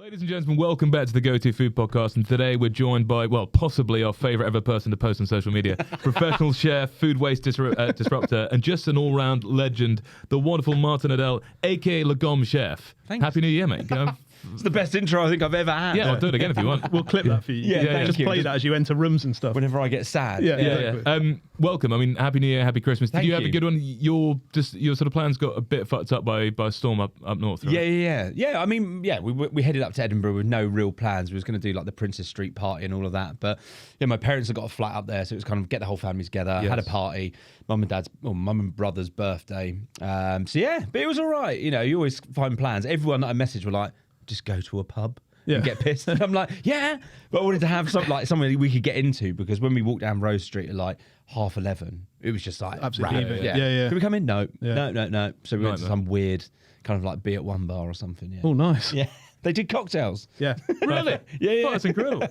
Ladies and gentlemen, welcome back to the Go-To Food Podcast, and today we're joined by, well, possibly our favourite ever person to post on social media, professional chef, food waste disruptor, and just an all-round legend, the wonderful Martyn Odell, a.k.a. Lagom Chef. Thanks. Happy New Year, mate. It's the best intro I think I've ever had. Yeah, I'll do it again if you want. We'll clip that for you. Yeah, just play that as you enter rooms and stuff. Whenever I get sad. Yeah, Yeah. exactly. Welcome. I mean, Happy New Year, Happy Christmas. Did Thank you have a you. good one? Your sort of plans got a bit fucked up by a storm up north, right? Yeah. I mean, we headed up to Edinburgh with no real plans. We was going to do like the Princess Street party and all of that. But yeah, my parents had got a flat up there, so it was kind of get the whole family together. Yes. Had a party, mum and brother's birthday. But it was all right. You know, you always find plans. Everyone that I messaged were like, just go to a pub. Yeah. And get pissed. And I'm like, yeah. But I wanted to have something we could get into, because when we walked down Rose Street at like 11:30, it was just like Absolutely random. heaving. Yeah. Can we come in? No. Yeah. No. So we went to Nightmare. some weird kind of like be at one bar or something. Yeah. Oh, nice. Yeah. They did cocktails. Yeah. Really? Yeah. Oh, that's incredible.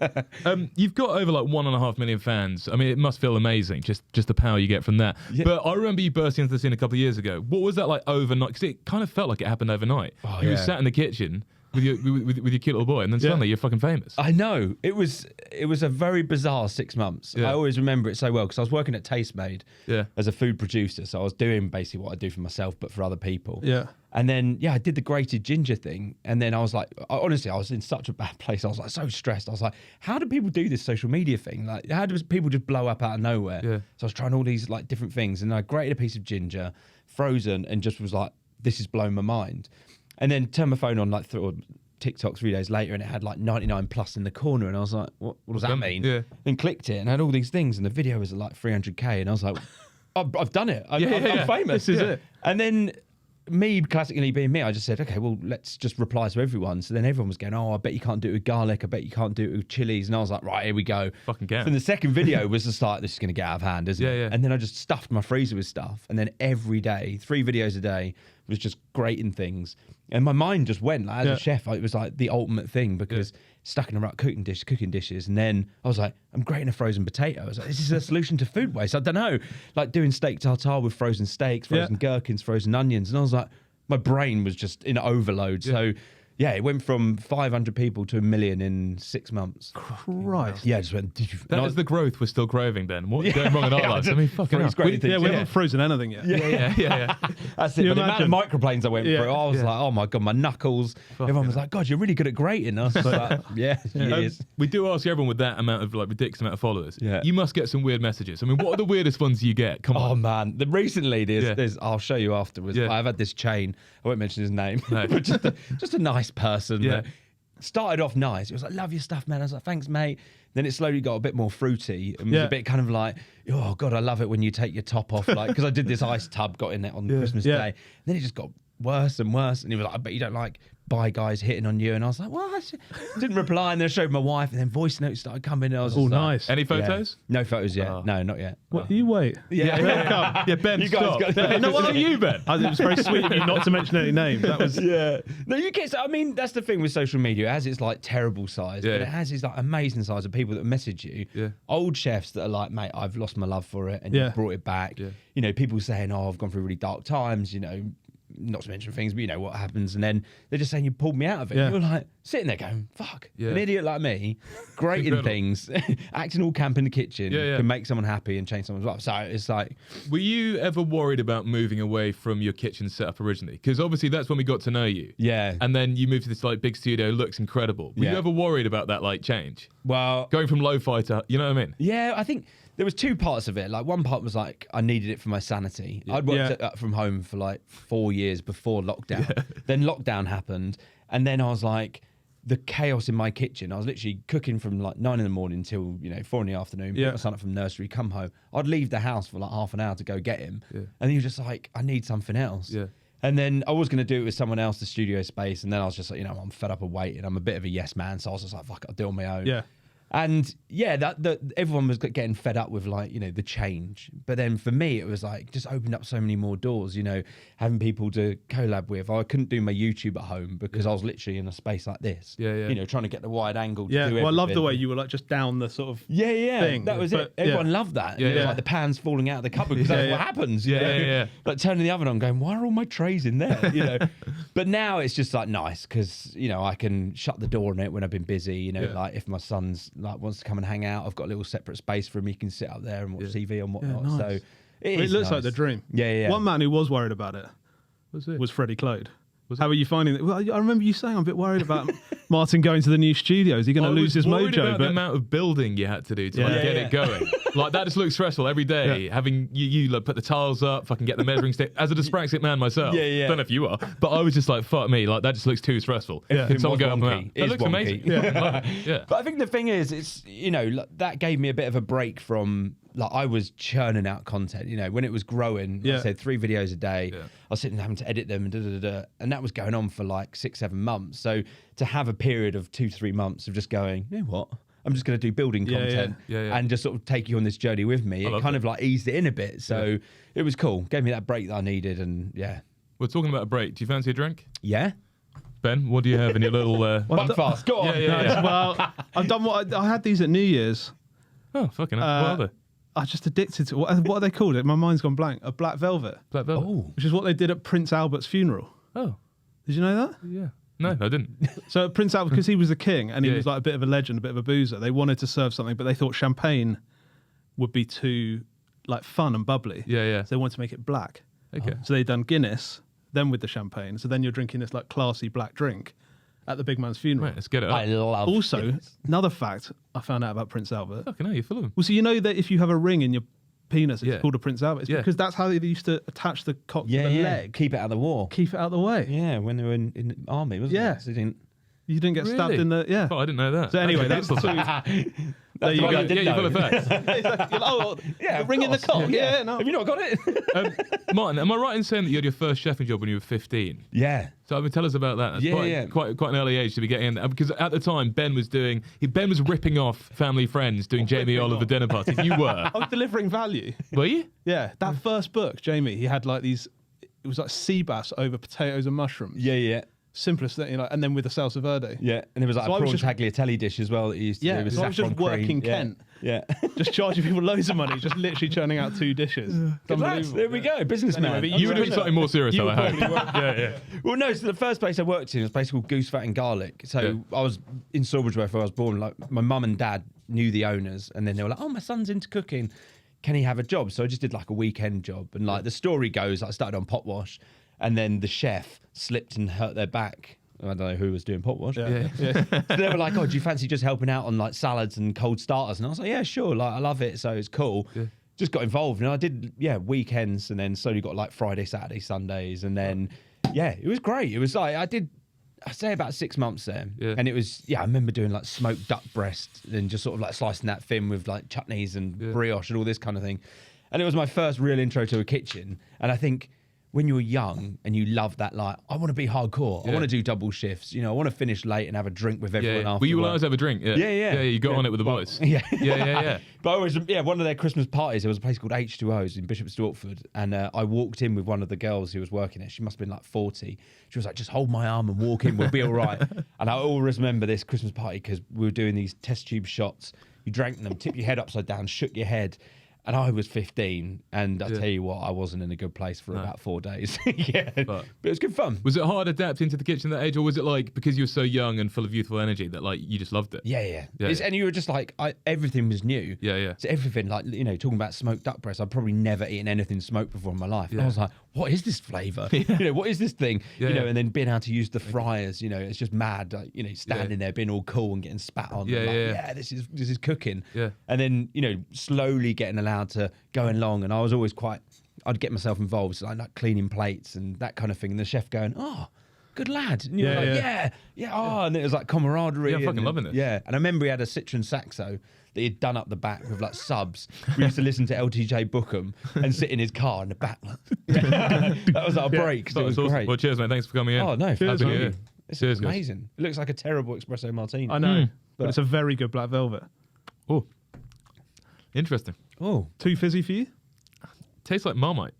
You've got over like 1.5 million fans. I mean, it must feel amazing, just the power you get from that. Yeah. But I remember you bursting into the scene a couple of years ago. What was that like overnight? Because it kind of felt like it happened overnight. Oh, you were yeah. sat in the kitchen with your cute little boy, and then suddenly you're fucking famous. I know. It was a very bizarre 6 months. Yeah. I always remember it so well because I was working at Tastemade Yeah. as a food producer. So I was doing basically what I do for myself, but for other people. Yeah. And then, I did the grated ginger thing. And then I was like, honestly, I was in such a bad place. I was like so stressed. I was like, how do people do this social media thing? Like, how do people just blow up out of nowhere? Yeah. So I was trying all these like different things. And I grated a piece of ginger, frozen, and just was like, this is blowing my mind. And then turned my phone on like TikTok 3 days later, and it had like 99 plus in the corner. And I was like, what does that mean? Yeah. Then clicked it and had all these things. And the video was at like 300K. And I was like, I've done it. I'm famous. This is it. And then me, classically being me, I just said, okay, well, let's just reply to everyone. So then everyone was going, oh, I bet you can't do it with garlic. I bet you can't do it with chilies. And I was like, right, here we go. Fucking get 'em. And the second video was just like, this is going to get out of hand, isn't it? Yeah. And then I just stuffed my freezer with stuff. And then every day, 3 videos a day, was just grating things. And my mind just went, like, as a chef, it was like the ultimate thing, because stuck in a rut cooking dishes. And then I was like, I'm grating a frozen potato. I was like, this is a solution to food waste. I don't know, like doing steak tartare with frozen steaks, frozen gherkins, frozen onions. And I was like, my brain was just in overload. So it went from 500 people to 1 million in 6 months. Christ. Yeah, it just went. That is the growth we're still craving, Ben. What's going wrong in our lives? I mean, fucking hell. great things. Yeah, we haven't frozen anything yet. Yeah. That's it. you But the amount of imagine? microplanes I went Yeah. through, I was like, oh my God, my knuckles. Everyone was like, God, you're really good at grating. I was like, yeah, he is. We do ask everyone with that amount of like ridiculous amount of followers. Yeah. You must get some weird messages. I mean, what are the weirdest ones you get? Come Oh on. man, recently there's I'll show you afterwards. Yeah. I've had this chain. I won't mention his name, No. but just a nice person. Yeah. that started off nice. It was like, love your stuff, man. I was like, thanks, mate. Then it slowly got a bit more fruity and was a bit kind of like, oh God, I love it when you take your top off, like, because I did this ice tub, got in it on Christmas Day. And then it just got worse and worse. And he was like, I bet you don't like bi guys hitting on you. And I was like, well, I didn't reply. And then I showed my wife, and then voice notes started coming. And I was just like, nice. Any yeah. photos? No photos yet. Oh. No, not yet. What, you wait. Yeah, Ben, You guys stop. got- No, what are you, Ben? It was very sweet of you not to mention any names. That was. Yeah. No, you get. I mean, that's the thing with social media. It has its like terrible size, but it has its like amazing size of people that message you. Yeah. Old chefs that are like, mate, I've lost my love for it, and Yeah. you brought it back. Yeah. You know, people saying, oh, I've gone through really dark times. You know, not to mention things, but you know what happens, and then they're just saying you pulled me out of it. Yeah. You're like sitting there going, fuck, Yeah. an idiot like me, grating Incredible. things, acting all camp in the kitchen, Yeah. can make someone happy and change someone's life. So it's like, Were you ever worried about moving away from your kitchen setup originally? Because obviously that's when we got to know you. yeah. And then you moved to this like big studio, looks incredible. Were you Yeah. ever worried about that like change? Well, Going from lo-fi to, you know what I mean? yeah, I think there was 2 parts of it. Like one part was like I needed it for my sanity. I'd worked from home for like 4 years before lockdown. Then lockdown happened, and then I was like, the chaos in my kitchen. I was literally cooking from like 9 in the morning till 4 in the afternoon. Pick my son up from nursery, come home. I'd leave the house for like half an hour to go get him, and he was just like, I need something else. Yeah. And then I was going to do it with someone else, the studio space, and then I was just like, I'm fed up of waiting. I'm a bit of a yes man, so I was just like, fuck it, I'll do it on my own. Yeah. And yeah, that everyone was getting fed up with like, the change. But then for me, it was like just opened up so many more doors, having people to collab with. I couldn't do my YouTube at home because I was literally in a space like this. Yeah. Trying to get the wide angle to Yeah, do well, I love the everything. way you were like just down the sort of thing. That was it. Everyone loved that. And it was Yeah. like the pans falling out of the cupboard because that's what happens. Yeah. Like turning the oven on, going, why are all my trays in there? But now it's just like nice because I can shut the door on it when I've been busy. Like if my son's like wants to come and hang out, I've got a little separate space for him. He can sit up there and watch TV and whatnot. nice. So it looks like the dream. Yeah. One man who was worried about it was Freddie Clode. How are you finding it? Well, I remember you saying I'm a bit worried about Martyn going to the new studio. Is he going to lose his worried mojo? About the amount of building you had to do to get it going. Like that just looks stressful every day. Having you like put the tiles up, fucking get the measuring stick. As a dyspraxic man myself, don't know if you are, but I was just like, fuck me, like that just looks too stressful. Can someone go up and out? That looks amazing. Yeah. But I think the thing is, it's that gave me a bit of a break from. Like I was churning out content, when it was growing. Like I said 3 videos a day. I was sitting having to edit them and that was going on for like 6-7 months. So to have a period of 2-3 months of just going, you know what? I'm just going to do building content and just sort of take you on this journey with me. It kind of like eased it in a bit. So it was cool. Gave me that break that I needed. And We're talking about a break. Do you fancy a drink? Yeah. Ben, what do you have in your little? Fast. Go on. Well, I've done what I had these at New Year's. Oh, fucking hell. What are they? I'm just addicted to what are they called? My mind's gone blank. A black velvet. Black velvet. Oh. Which is what they did at Prince Albert's funeral. Oh. Did you know that? Yeah. No, I didn't. So Prince Albert, because he was a king and he was like a bit of a legend, a bit of a boozer, they wanted to serve something, but they thought champagne would be too like fun and bubbly. Yeah. So they wanted to make it black. Okay. So they done Guinness, then with the champagne. So then you're drinking this like classy black drink at the big man's funeral. Right, let's get it up. I love Also, it. another fact I found out about Prince Albert. Fucking hell, you're full of them. Well, so you know that if you have a ring in your penis, it's Yeah. called a Prince Albert. It's because that's how they used to attach the cock to the leg. Keep it out of the war. Keep it out of the way. Yeah, when they were in the army, wasn't Yeah. it? So they didn't... You didn't get stabbed Really? in the... Yeah. Oh, I didn't know that. So anyway, That's that's... There you what go. I did you're full of know. facts. The ring in the cock. Yeah, no. Have you not got it? Martyn, am I right in saying that you had your first chefing job when you were 15? Yeah. So I mean, tell us about that. That's quite an early age to be getting in there. Because at the time, Ben was ripping off family friends doing Jamie Oliver dinner parties. You were. I was delivering value. Were you? Yeah, that first book, Jamie, he had like these... It was like sea bass over potatoes and mushrooms. Yeah. Simplest thing, and then with the salsa verde. Yeah, and there was like So I a was prawn just- tagliatelle dish as well that he used to do with so I was saffron just working cream. Kent. Yeah. Just charging people loads of money, just literally churning out 2 dishes. It's Good lads, unbelievable. there we go, businessman. Anyway, but You were doing something more serious, though, I hope. Yeah. Well, no, so the first place I worked in was a place called Goose Fat and Garlic. So I was in Sawbridge where I was born. Like my mum and dad knew the owners, and then they were like, "Oh, my son's into cooking. Can he have a job?" So I just did like a weekend job. And like the story goes, I started on pot wash, and then the chef slipped and hurt their back. I don't know who was doing pot wash. Yeah. So they were like, "Oh, do you fancy just helping out on like salads and cold starters?" And I was like, "Yeah, sure. Like I love it, so it's cool." Yeah. Just got involved, and I did weekends, and then slowly got like Friday, Saturday, Sundays, and then it was great. It was like I'd say about 6 months there, and it was I remember doing like smoked duck breast and just sort of like slicing that thin with like chutneys and brioche and all this kind of thing, and it was my first real intro to a kitchen, and I think. When you're young and you love that, like, I want to be hardcore. I want to do double shifts. I want to finish late and have a drink with everyone after. Well, you will work. always have a drink. Yeah. You got on it with the boys. Yeah. Yeah. But I always, one of their Christmas parties, there was a place called H2O's in Bishop Stortford. And I walked in with one of the girls who was working there. She must have been like 40. She was like, just hold my arm and walk in. We'll be all right. And I always remember this Christmas party because we were doing these test tube shots. You drank them, tipped your head upside down, shook your head. And I was 15, and I tell you what, I wasn't in a good place for about 4 days. But it was good fun. Was it hard adapting to the kitchen at that age, or was it like because you were so young and full of youthful energy that like you just loved it? Yeah. And you were just like, everything was new. Yeah. So everything, like talking about smoked duck breast, I'd probably never eaten anything smoked before in my life. And I was like, what is this flavour? What is this thing? And then being able to use the fryers, it's just mad. Like, standing there being all cool and getting spat on. This is cooking. Yeah. And then slowly getting allowed to go along, and I was always I'd get myself involved, so like cleaning plates and that kind of thing. And the chef going, "Oh, good lad," and you're and it was like camaraderie. Yeah, I'm fucking loving it. Yeah, and I remember he had a Citroen Saxo that he'd done up the back with like subs. We used to listen to LTJ Bookham and sit in his car in the back. Like, that was our break. So it was awesome. great. Well, cheers, mate. Thanks for coming in. Oh no, Cheers, Happy man. New Year. This Cheers, is guys. amazing. It looks like a terrible espresso martini. I know, but it's a very good black velvet. Oh, interesting. Oh, Too fizzy for you? Tastes like Marmite.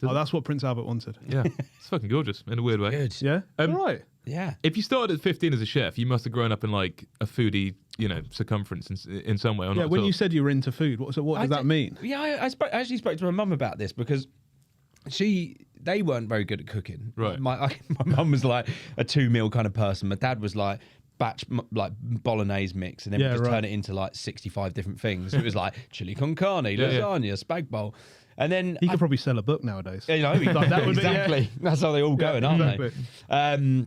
Oh, that's what Prince Albert wanted. Yeah, it's fucking gorgeous in a weird way. good. Yeah? All right. Yeah. If you started at 15 as a chef, you must have grown up in like a foodie, circumference in some way. Or Yeah, not when at all. you said you were into food, what does that mean? Yeah, I actually spoke to my mum about this because they weren't very good at cooking. Right. My mum was like a 2-meal kind of person. My dad was like like bolognese mix, and then we just turn it into like 65 different things. It was like chili con carne, lasagna, spag bowl. And then He could probably sell a book nowadays. like that would be- exactly. That's how they all going, aren't exactly. they?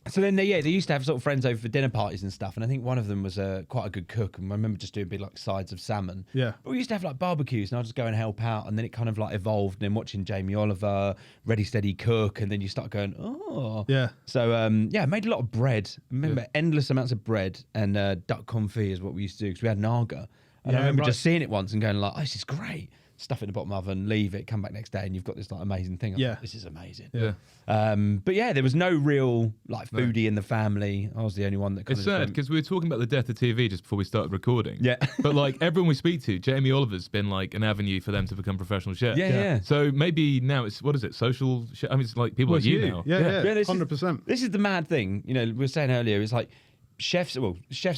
So then they used to have sort of friends over for dinner parties and stuff, and I think one of them was quite a good cook, and I remember just doing big like sides of salmon. Yeah. But we used to have like barbecues, and I'd just go and help out, and then it kind of like evolved, and then watching Jamie Oliver, Ready Steady Cook, and then you start going, oh. Yeah. So I made a lot of bread. I remember endless amounts of bread, and duck confit is what we used to do because we had naga. And I remember just seeing it once and going like, oh, this is great. Stuff it in the bottom oven, leave it, come back next day, and you've got this like amazing thing. Like, this is amazing. Yeah. But yeah, there was no real like foodie in the family. I was the only one that. It's sad because we were talking about the death of TV just before we started recording. Yeah. But like everyone we speak to, Jamie Oliver's been like an avenue for them to become professional chefs. Yeah. So maybe now it's, what is it, social chef? I mean, it's like people like you now. Yeah, this 100%. This is the mad thing. We were saying earlier, it's like chefs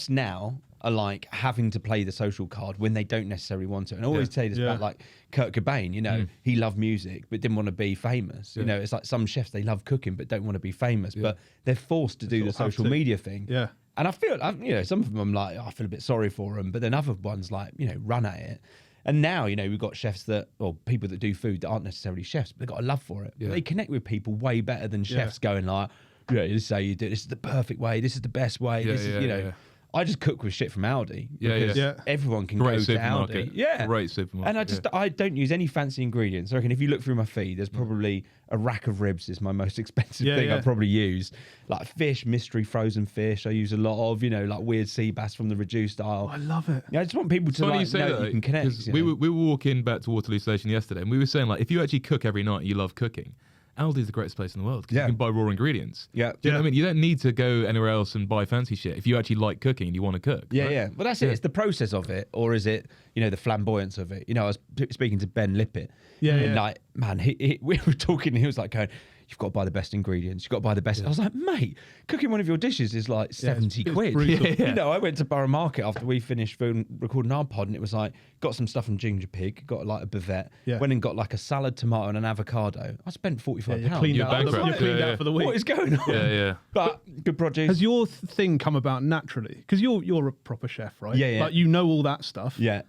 now are like having to play the social card when they don't necessarily want to. And I always say this about like Kurt Cobain, he loved music but didn't want to be famous. It's like some chefs, they love cooking but don't want to be famous, but they're forced to do the social media thing. Yeah. And I feel, some of them I'm like, I feel a bit sorry for them, but then other ones like, run at it. And now, we've got chefs or people that do food that aren't necessarily chefs, but they've got a love for it. Yeah. They connect with people way better than chefs going like, this is how you do it. This is the perfect way. This is the best way. This is, I just cook with shit from Aldi. Because everyone can Great go to supermarket. Aldi. Yeah. Great supermarket. And I don't use any fancy ingredients. I reckon if you look through my feed, there's probably a rack of ribs is my most expensive thing I probably use. Like fish, mystery frozen fish. I use a lot of, like weird sea bass from the reduced aisle. I love it. I just want people to like, know that you can connect. 'cause we were walking back to Waterloo Station yesterday, and we were saying like, if you actually cook every night, and you love cooking, Aldi's the greatest place in the world because you can buy raw ingredients. Yeah. Do you know what I mean? You don't need to go anywhere else and buy fancy shit if you actually like cooking and you want to cook. Yeah, right? yeah. Well, that's it. It's the process of it, or is it, the flamboyance of it? I was speaking to Ben Lippett. And like, man, we were talking, and he was like going, you've got to buy the best ingredients. You've got to buy the best. I was like, mate, cooking one of your dishes is like 70 quid. I went to Borough Market after we finished recording our pod, and it was like, got some stuff from Ginger Pig, got like a bavette, went and got like a salad, tomato, and an avocado. I spent £45. You're bankrupt. You're cleaned out for the week. What is going on? Yeah. But good produce. Has your thing come about naturally? Because you're a proper chef, right? Yeah. Like, you know all that stuff. Yeah.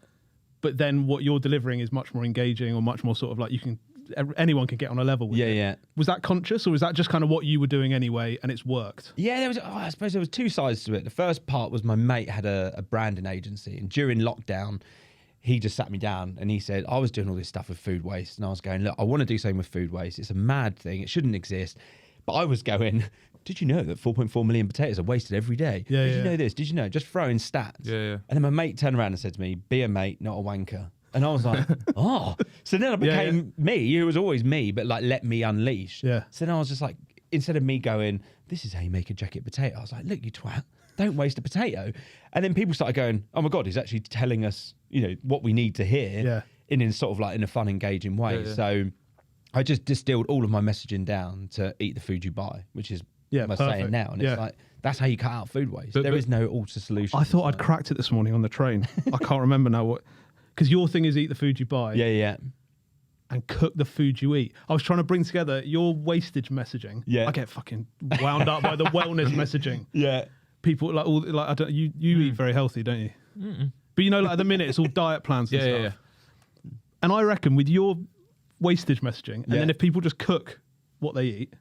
But then what you're delivering is much more engaging, or much more sort of like anyone can get on a level with it. Yeah. Was that conscious, or was that just kind of what you were doing anyway and it's worked? Yeah, I suppose there was two sides to it. The first part was my mate had a branding agency, and during lockdown, he just sat me down and he said, I was doing all this stuff with food waste, and I was going, look, I want to do something with food waste. It's a mad thing. It shouldn't exist. But I was going, did you know that 4.4 million potatoes are wasted every day? Did you know this? Did you know? Just throwing stats. Yeah. And then my mate turned around and said to me, be a mate, not a wanker. And I was like, oh. So then I became me. It was always me, but like, let me unleash. Yeah. So then I was just like, instead of me going, this is how you make a jacket potato, I was like, look, you twat, don't waste a potato. And then people started going, oh my God, he's actually telling us, what we need to hear in sort of like in a fun, engaging way. Yeah. So I just distilled all of my messaging down to eat the food you buy, which is my saying now. And it's like, that's how you cut out food waste. There is no alter solution. I thought I'd cracked it this morning on the train. I can't remember now what. Because your thing is eat the food you buy. Yeah. And cook the food you eat. I was trying to bring together your wastage messaging. Yeah. I get fucking wound up by the wellness messaging. Yeah. People you eat very healthy, don't you? Mm-mm. But like at the minute it's all diet plans and stuff. Yeah. And I reckon with your wastage messaging, and then if people just cook what they eat.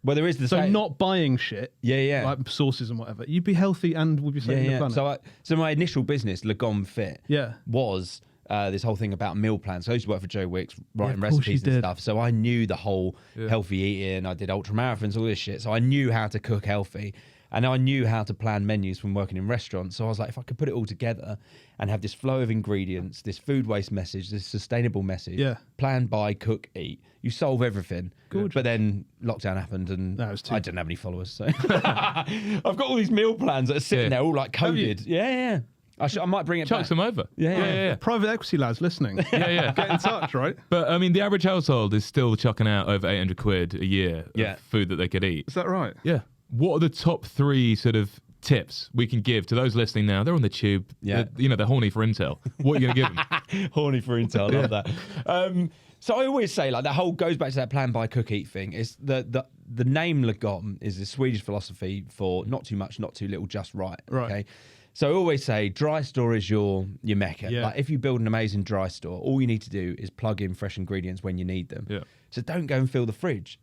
Well, there is the so not buying shit, like sauces and whatever. You'd be healthy and would be saving the planet. So my initial business, Lagom Fit, was this whole thing about meal plans. So I used to work for Joe Wickes, writing recipes and stuff. So I knew the whole healthy eating. I did ultra marathons, all this shit. So I knew how to cook healthy, and I knew how to plan menus from working in restaurants. So I was like, if I could put it all together and have this flow of ingredients, this food waste message, this sustainable message, plan, buy, cook, eat, you solve everything. Good. But then lockdown happened, and I didn't have any followers. So I've got all these meal plans that are sitting there all like coded. Yeah. I might bring it Chuck back. some over. Yeah. Private equity lads listening. Yeah. Get in touch, right? But I mean, the average household is still chucking out over 800 quid a year of food that they could eat. Is that right? Yeah. What are the top 3 sort of tips we can give to those listening now? They're on the tube. Yeah. They're horny for intel. What are you going to give them? Horny for intel. I love that. So I always say, like, that whole goes back to that plan, buy, cook, eat thing. Is the name Lagom is a Swedish philosophy for not too much, not too little, just right. Right. Okay. So I always say dry store is your mecca. Yeah. Like, if you build an amazing dry store, all you need to do is plug in fresh ingredients when you need them. Yeah. So don't go and fill the fridge.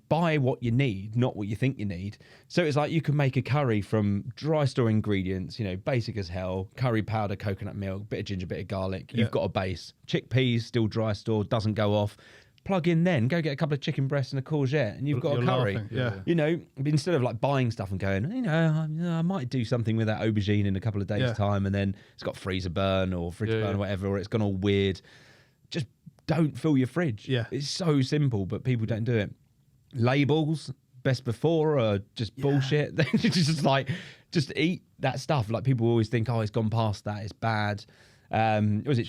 Buy what you need, not what you think you need. So it's like you can make a curry from dry store ingredients, basic as hell, curry powder, coconut milk, bit of ginger, bit of garlic. You've got a base. Chickpeas, still dry store, doesn't go off. Plug in then, go get a couple of chicken breasts and a courgette, and you've got a curry. Laughing. Yeah. Instead of like buying stuff and going, I might do something with that aubergine in a couple of days' time, and then it's got freezer burn or fridge burn or whatever, or it's gone all weird. Just don't fill your fridge. Yeah. It's so simple, but people don't do it. Labels, best before, are just bullshit. just eat that stuff. Like, people always think, it's gone past that, it's bad. Was it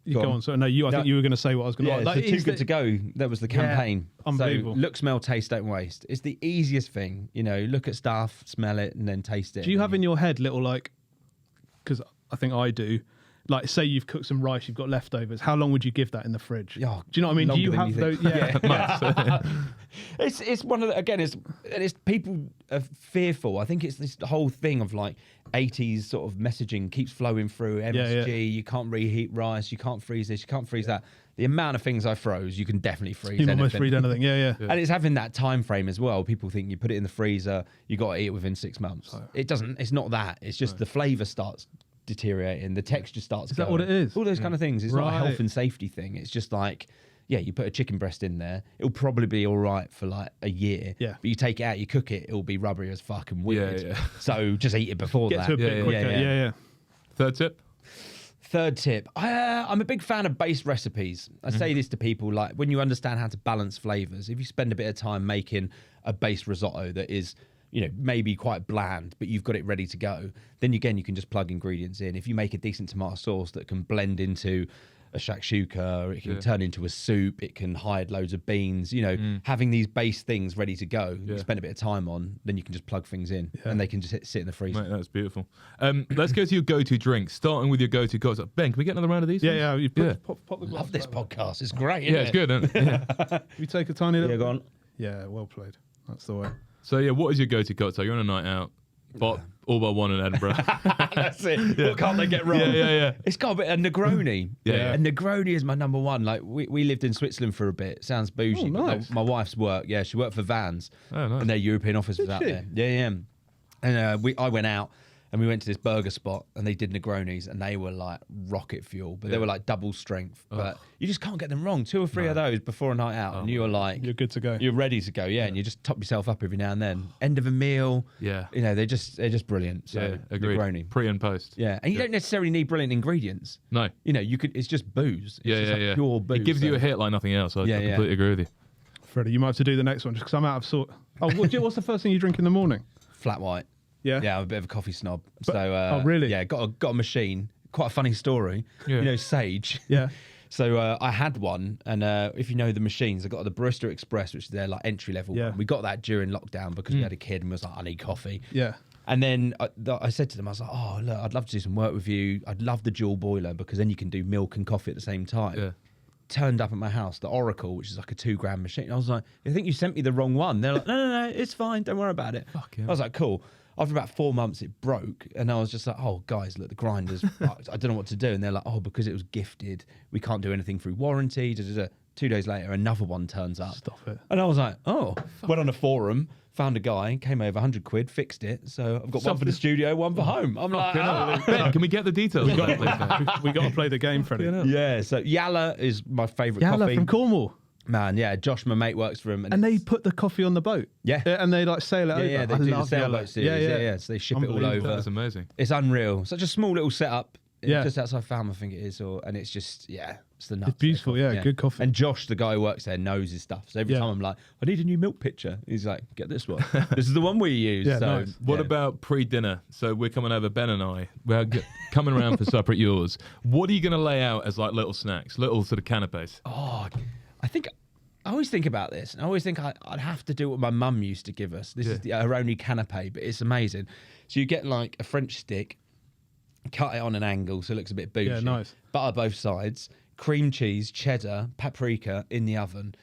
Go on. So no, I think you were going to say what I was going to. Yeah, so too good to go. That was the campaign. Unbelievable. So look, smell, taste, don't waste. It's the easiest thing. Look at stuff, smell it, and then taste it. Do you have in your head little, like, because I think I do, like, say you've cooked some rice, you've got leftovers. How long would you give that in the fridge? Oh, do you know what I mean? Do you have those? Yeah. It's one of the, again, it's people are fearful. I think it's this whole thing of like 80s sort of messaging keeps flowing through MSG. You can't reheat rice. You can't freeze this. You can't freeze that. The amount of things I froze, you can definitely freeze. You can almost freeze anything. Yeah. And it's having that time frame as well. People think you put it in the freezer, you got to eat it within 6 months. It doesn't. It's not that. It's just the flavour starts deteriorating. The texture starts. Is that what it is? All those kind of things. It's not a health and safety thing. It's just like, you put a chicken breast in there, it'll probably be all right for like a year. Yeah. But you take it out, you cook it, it'll be rubbery as fuck and weird. Yeah. So just eat it before Get that. to a bit quicker. Yeah. Third tip? I'm a big fan of base recipes. I say this to people, like, when you understand how to balance flavors, if you spend a bit of time making a base risotto that is, maybe quite bland, but you've got it ready to go, then again, you can just plug ingredients in. If you make a decent tomato sauce that can blend into a shakshuka, it can turn into a soup, it can hide loads of beans, having these base things ready to go, you spend a bit of time on, then you can just plug things in and they can just sit in the freezer. Mate, that's beautiful. Let's go to your go-to drink, starting with your go-to cocktail. Ben, can we get another round of these? Yeah. You pop the glass. Love this podcast. It's great. It's good, isn't it? You take a tiny little. Yeah, go on. Yeah, well played. That's the way. So, what is your go-to cocktail? You're on a night out, but all but one in Edinburgh. That's it. What can't they get wrong? Yeah. It's got a bit of Negroni. Yeah. And Negroni is my number one. Like, we lived in Switzerland for a bit. Sounds bougie. Oh, nice. But my wife's work, she worked for Vans. Oh, nice. And their European office was out she? there. Yeah. And I went out and we went to this burger spot and they did Negronis and they were like rocket fuel, but they were like double strength. But you just can't get them wrong. 2 or 3 of those before a night out and you're like... You're good to go. You're ready to go, and you just top yourself up every now and then. End of a meal. Yeah. They're just brilliant. So, agreed. Negroni. Pre and post. Yeah, and you don't necessarily need brilliant ingredients. No. You could. It's just booze. It's just pure booze. It gives you a hit like nothing else. I completely agree with you. Freddie, you might have to do the next one just because I'm out of sort. Oh, what's the first thing you drink in the morning? Flat white. Yeah. Yeah, I'm a bit of a coffee snob. Oh, really? Yeah, got a machine. Quite a funny story. Yeah. Sage. Yeah. So I had one, and if you know the machines, I got the Barista Express, which is their like entry level one. We got that during lockdown because we had a kid and was like, I need coffee. Yeah. And then I said to them, I was like, oh, look, I'd love to do some work with you. I'd love the dual boiler because then you can do milk and coffee at the same time. Yeah. Turned up at my house, the Oracle, which is like a 2 gram machine. I was like, I think you sent me the wrong one. They're like, no, it's fine. Don't worry about it. Fuck yeah. I was like, cool. After about 4 months, it broke. And I was just like, oh, guys, look, the grinder's fucked. I don't know what to do. And they're like, oh, because it was gifted, we can't do anything through warranty. 2 days later, another one turns up. Stop it. And I was like, oh. Went on a forum, found a guy, came over, 100 quid, fixed it. So I've got one for the studio, one for home. I'm like, Ben, can we get the details? We got to play the game, Freddie. yeah. So Yalla is my favourite Yalla coffee. from Cornwall. Man, yeah. Josh, my mate, works for him. And they put the coffee on the boat. Yeah. And they like sail it over. Yeah, they I do the love sailboat Yalla. series. Yeah. So they ship it all Unbelievable. over. That's amazing. It's unreal. Such a small little setup. Yeah. just outside Falmouth, I think it is, and it's just it's the nuts. It's beautiful, yeah, good coffee. And Josh, the guy who works there, knows his stuff. So every time I'm like, I need a new milk pitcher, he's like, get this one. This is the one we use. Yeah, so, nice. What about pre-dinner? So we're coming over, Ben and I. We're coming around for supper at yours. What are you going to lay out as like little snacks, little sort of canapes? Oh, I always think about this, and I always think I'd have to do what my mum used to give us. This is her only canapé, but it's amazing. So you get like a French stick, cut it on an angle so it looks a bit bougie. Yeah, nice. Butter both sides, cream cheese, cheddar, paprika in the oven,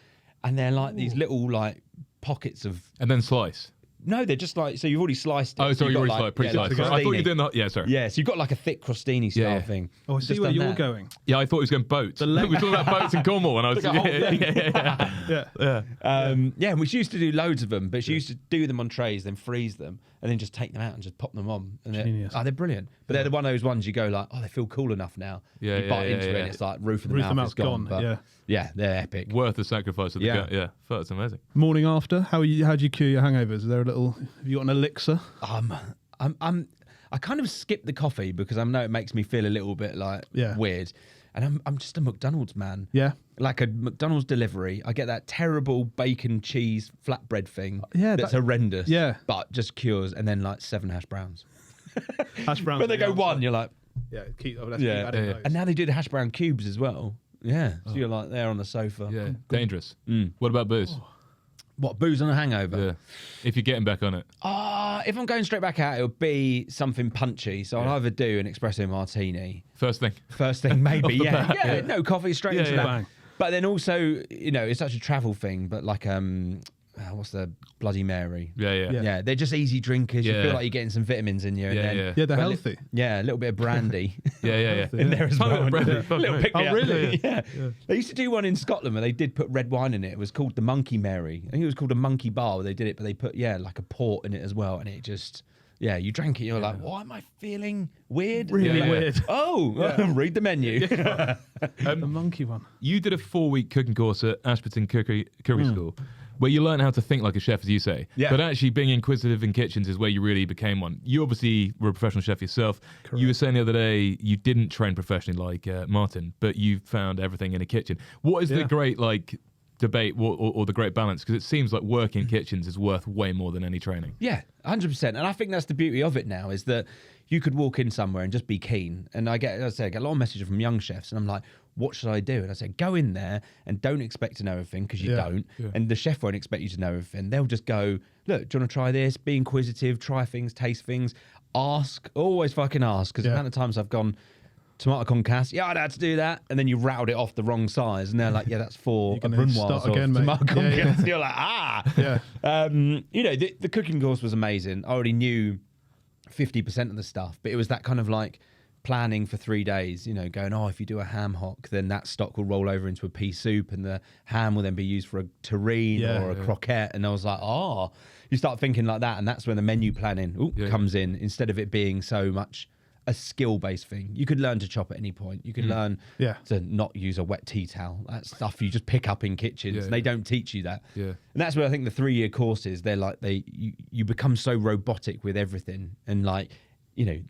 and they're like these little like pockets of. And then slice. No, they're just like, so you've already sliced it. Oh, sorry, you already sliced, pre-sliced. like I thought you were crostini. doing that. Yeah, sorry. Yeah, so you've got like a thick crostini style thing. Oh, I see Just where done you're that. going. Yeah, I thought he was going boats. We were talking about boats in Cornwall, and I was Look at the whole thing. Yeah. And we used to do loads of them, but she used to do them on trays, then freeze them, and then just take them out and just pop them on. And Genius. they're brilliant. But they're one of those ones you go like, oh, they feel cool enough now. Yeah, you bite yeah, into yeah, it, yeah. and it's like roof of the Roof of mouth is the gone. mouth's But gone, yeah, they're epic. Worth the sacrifice of the gut. Yeah, that's amazing. Morning after, how do you cure your hangovers? Is there a little? Have you got an elixir? I kind of skip the coffee because I know it makes me feel a little bit like weird. And I'm just a McDonald's man. Yeah. Like a McDonald's delivery. I get that terrible bacon cheese flatbread thing. Yeah, That's that- horrendous. yeah. But just cures, and then like 7 hash browns. Hash browns. When they are the go answer. one, you're like, Yeah, keep adding yeah. those. and now they do the hash brown cubes as well. Yeah. So you're like there on the sofa. Yeah, dangerous. What about booze? What, booze on a hangover? Yeah, if you're getting back on it. If I'm going straight back out, it'll be something punchy. So I'll either do an espresso martini. First thing. First thing, maybe. the yeah. bat, Yeah. yeah. No coffee, straight into yeah. that. Bang. But then also, it's such a travel thing. But like, what's the Bloody Mary? Yeah. Yeah, they're just easy drinkers. You Yeah. feel like you're getting some vitamins in you. And Yeah, then, yeah. Yeah, they're but healthy. A little bit of brandy Yeah. in there as well. Brandy, fuck Little me. pick me Oh, up. really? Yeah. They used to do one in Scotland where they did put red wine in it. It was called the Monkey Mary. I think it was called a Monkey Bar where they did it, but they put like a port in it as well, and it just. Yeah, you drank it, you're like, why am I feeling weird? Really You're like, weird. Oh, read the menu. The monkey one. You did a 4-week cooking course at Ashburton Cookery School, where you learn how to think like a chef, as you say. Yeah. But actually, being inquisitive in kitchens is where you really became one. You obviously were a professional chef yourself. Correct. You were saying the other day you didn't train professionally like Martyn, but you found everything in a kitchen. What is the great debate or the great balance? Because it seems like working in kitchens is worth way more than any training. Yeah, 100%. And I think that's the beauty of it now is that you could walk in somewhere and just be keen. And I get a lot of messages from young chefs, and I'm like, what should I do? And I say, go in there and don't expect to know everything because you don't. Yeah. And the chef won't expect you to know everything. They'll just go, look, do you want to try this? Be inquisitive, try things, taste things, ask, always fucking ask. Because the amount of times I've gone, tomato concasse, I'd had to do that. And then you rattled it off the wrong size. And they're like, that's for a You're gonna brunoise start of again, mate. tomato Yeah, concasse. yeah. And you're like, Yeah. the cooking course was amazing. I already knew 50% of the stuff, but it was that kind of like planning for 3 days, going, if you do a ham hock, then that stock will roll over into a pea soup and the ham will then be used for a terrine or a croquette. And I was like, you start thinking like that. And that's when the menu planning comes in, instead of it being so much a skill-based thing. You could learn to chop at any point. You could learn to not use a wet tea towel. That's stuff you just pick up in kitchens. They don't teach you that. Yeah. And that's where I think the 3-year courses, they're like, you become so robotic with everything. And like,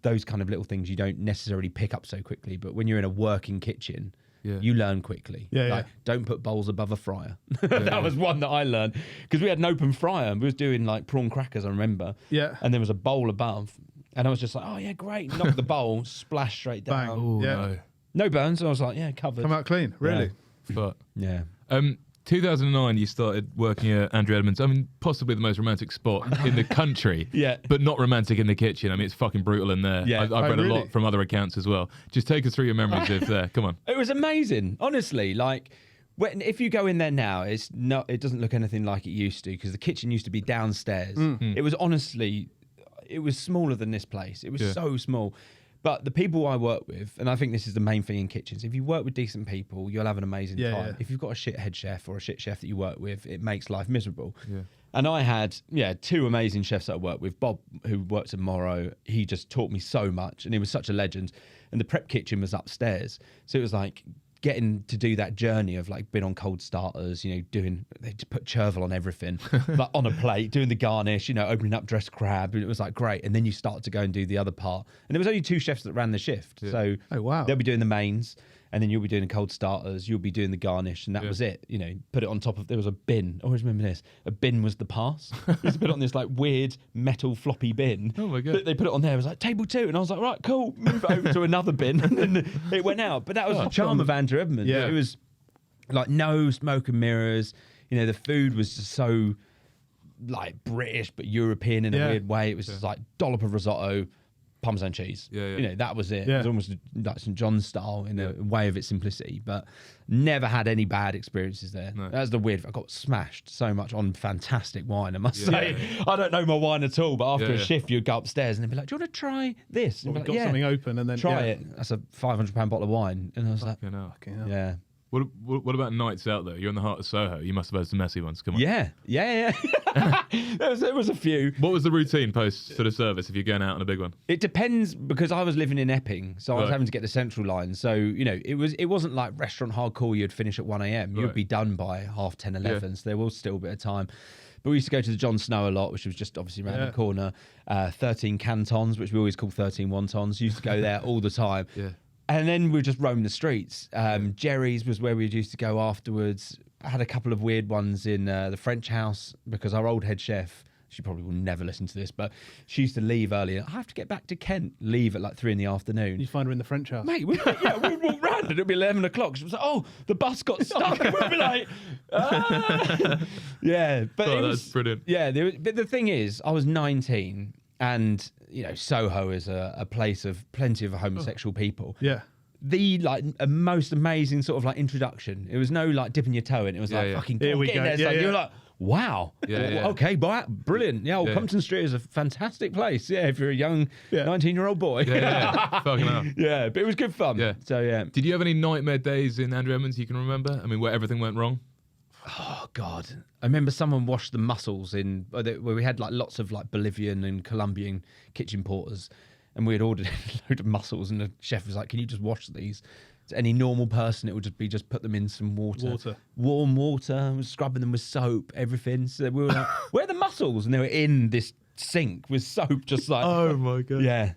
those kind of little things you don't necessarily pick up so quickly. But when you're in a working kitchen, you learn quickly. Don't put bowls above a fryer. That was one that I learned. Because we had an open fryer and we was doing like prawn crackers, I remember. Yeah. And there was a bowl above. And I was just like, great. Knock the bowl, splash straight down. Bang. Oh, Yeah. No burns. And I was like, covered. Come out clean. Really? no. Yeah. But 2009, you started working at Andrew Edmunds. I mean, possibly the most romantic spot in the country. Yeah. But not romantic in the kitchen. I mean, it's fucking brutal in there. Yeah. I've read a really? lot from other accounts as well. Just take us through your memories of there. Come on. It was amazing, honestly. Like, if you go in there now, it doesn't look anything like it used to because the kitchen used to be downstairs. It was honestly, it was smaller than this place. It was so small. But the people I work with, and I think this is the main thing in kitchens, if you work with decent people, you'll have an amazing time. Yeah. If you've got a shit head chef or a shit chef that you work with, it makes life miserable. Yeah. And I had, 2 amazing chefs that I worked with. Bob, who worked at Morrow, he just taught me so much, and he was such a legend. And the prep kitchen was upstairs. So it was like getting to do that journey of like being on cold starters, you know, they just put chervil on everything, like on a plate, doing the garnish, you know, opening up dressed crab, and it was like great. And then you start to go and do the other part, and there was only 2 chefs that ran the shift, so they'll be doing the mains, and then you'll be doing the cold starters, you'll be doing the garnish, and that was it. You know, put it on top of, there was a bin. I always remember this. A bin was the pass. You used to put it on this like weird metal floppy bin. Oh my God. They put it on there. It was like table 2, and I was like, right, cool, move it over to another bin, and then it went out. But that was the charm of Andrew Edmonds. Yeah. It was like no smoke and mirrors. You know, the food was just so like British but European in a weird way. It was just like dollop of risotto, Parmesan cheese. You know, that was it. It was almost like St. John's style in a way of its simplicity, but never had any bad experiences there. No. That's the weird. I got smashed so much on fantastic wine, I must say. I don't know my wine at all, but after a shift, you'd go upstairs and they'd be like, do you want to try this? And We've I'd got be like, something open, and then try it. That's a £500 bottle of wine. And I was like, Fucking hell. yeah. What about nights out though? You're in the heart of Soho. You must have had some messy ones. Come on. Yeah. there was a few. What was the routine post sort of service if you're going out on a big one? It depends, because I was living in Epping, so I was Right. having to get the central line. So, you know, it wasn't like restaurant hardcore. You'd finish at 1 a.m. You'd Right. be done by 10:30, 11. So there was still a bit of time. But we used to go to the John Snow a lot, which was just obviously around the corner. 13 cantons, which we always call 13 wontons. Used to go there all the time. Yeah. And then we would just roam the streets. Jerry's was where we used to go afterwards. I had a couple of weird ones in the French house, because our old head chef, she probably will never listen to this, but she used to leave early. I have to get back to Kent, leave at like 3 p.m. You find her in the French house. Mate, we'd walk round and it'd be 11 o'clock. She was like, oh, the bus got stuck. And we'd be like, ah. Yeah. But Oh, it that's was brilliant. Yeah. But the thing is, I was 19, and, you know, Soho is a place of plenty of homosexual people. Yeah. The like a most amazing sort of like introduction. It was no like dipping your toe in. It was like fucking Here we get in go. there. It's Yeah, like, yeah. You're like, wow. Yeah. Okay, brilliant. Yeah, well, Compton Street is a fantastic place. Yeah, if you're a young 19-year-old boy. Yeah. Fucking hell. Yeah, but it was good fun. Yeah. So yeah. Did you have any nightmare days in Andrew Edmonds you can remember? I mean, where everything went wrong? Oh God, I remember someone washed the mussels in where we had like lots of like Bolivian and Colombian kitchen porters, and we had ordered a load of mussels, and the chef was like, "Can you just wash these?" To any normal person, it would just be put them in some water, warm water, scrubbing them with soap, everything. So we were like, "Where are the mussels?" And they were in this sink with soap, just like, Oh my God. yeah,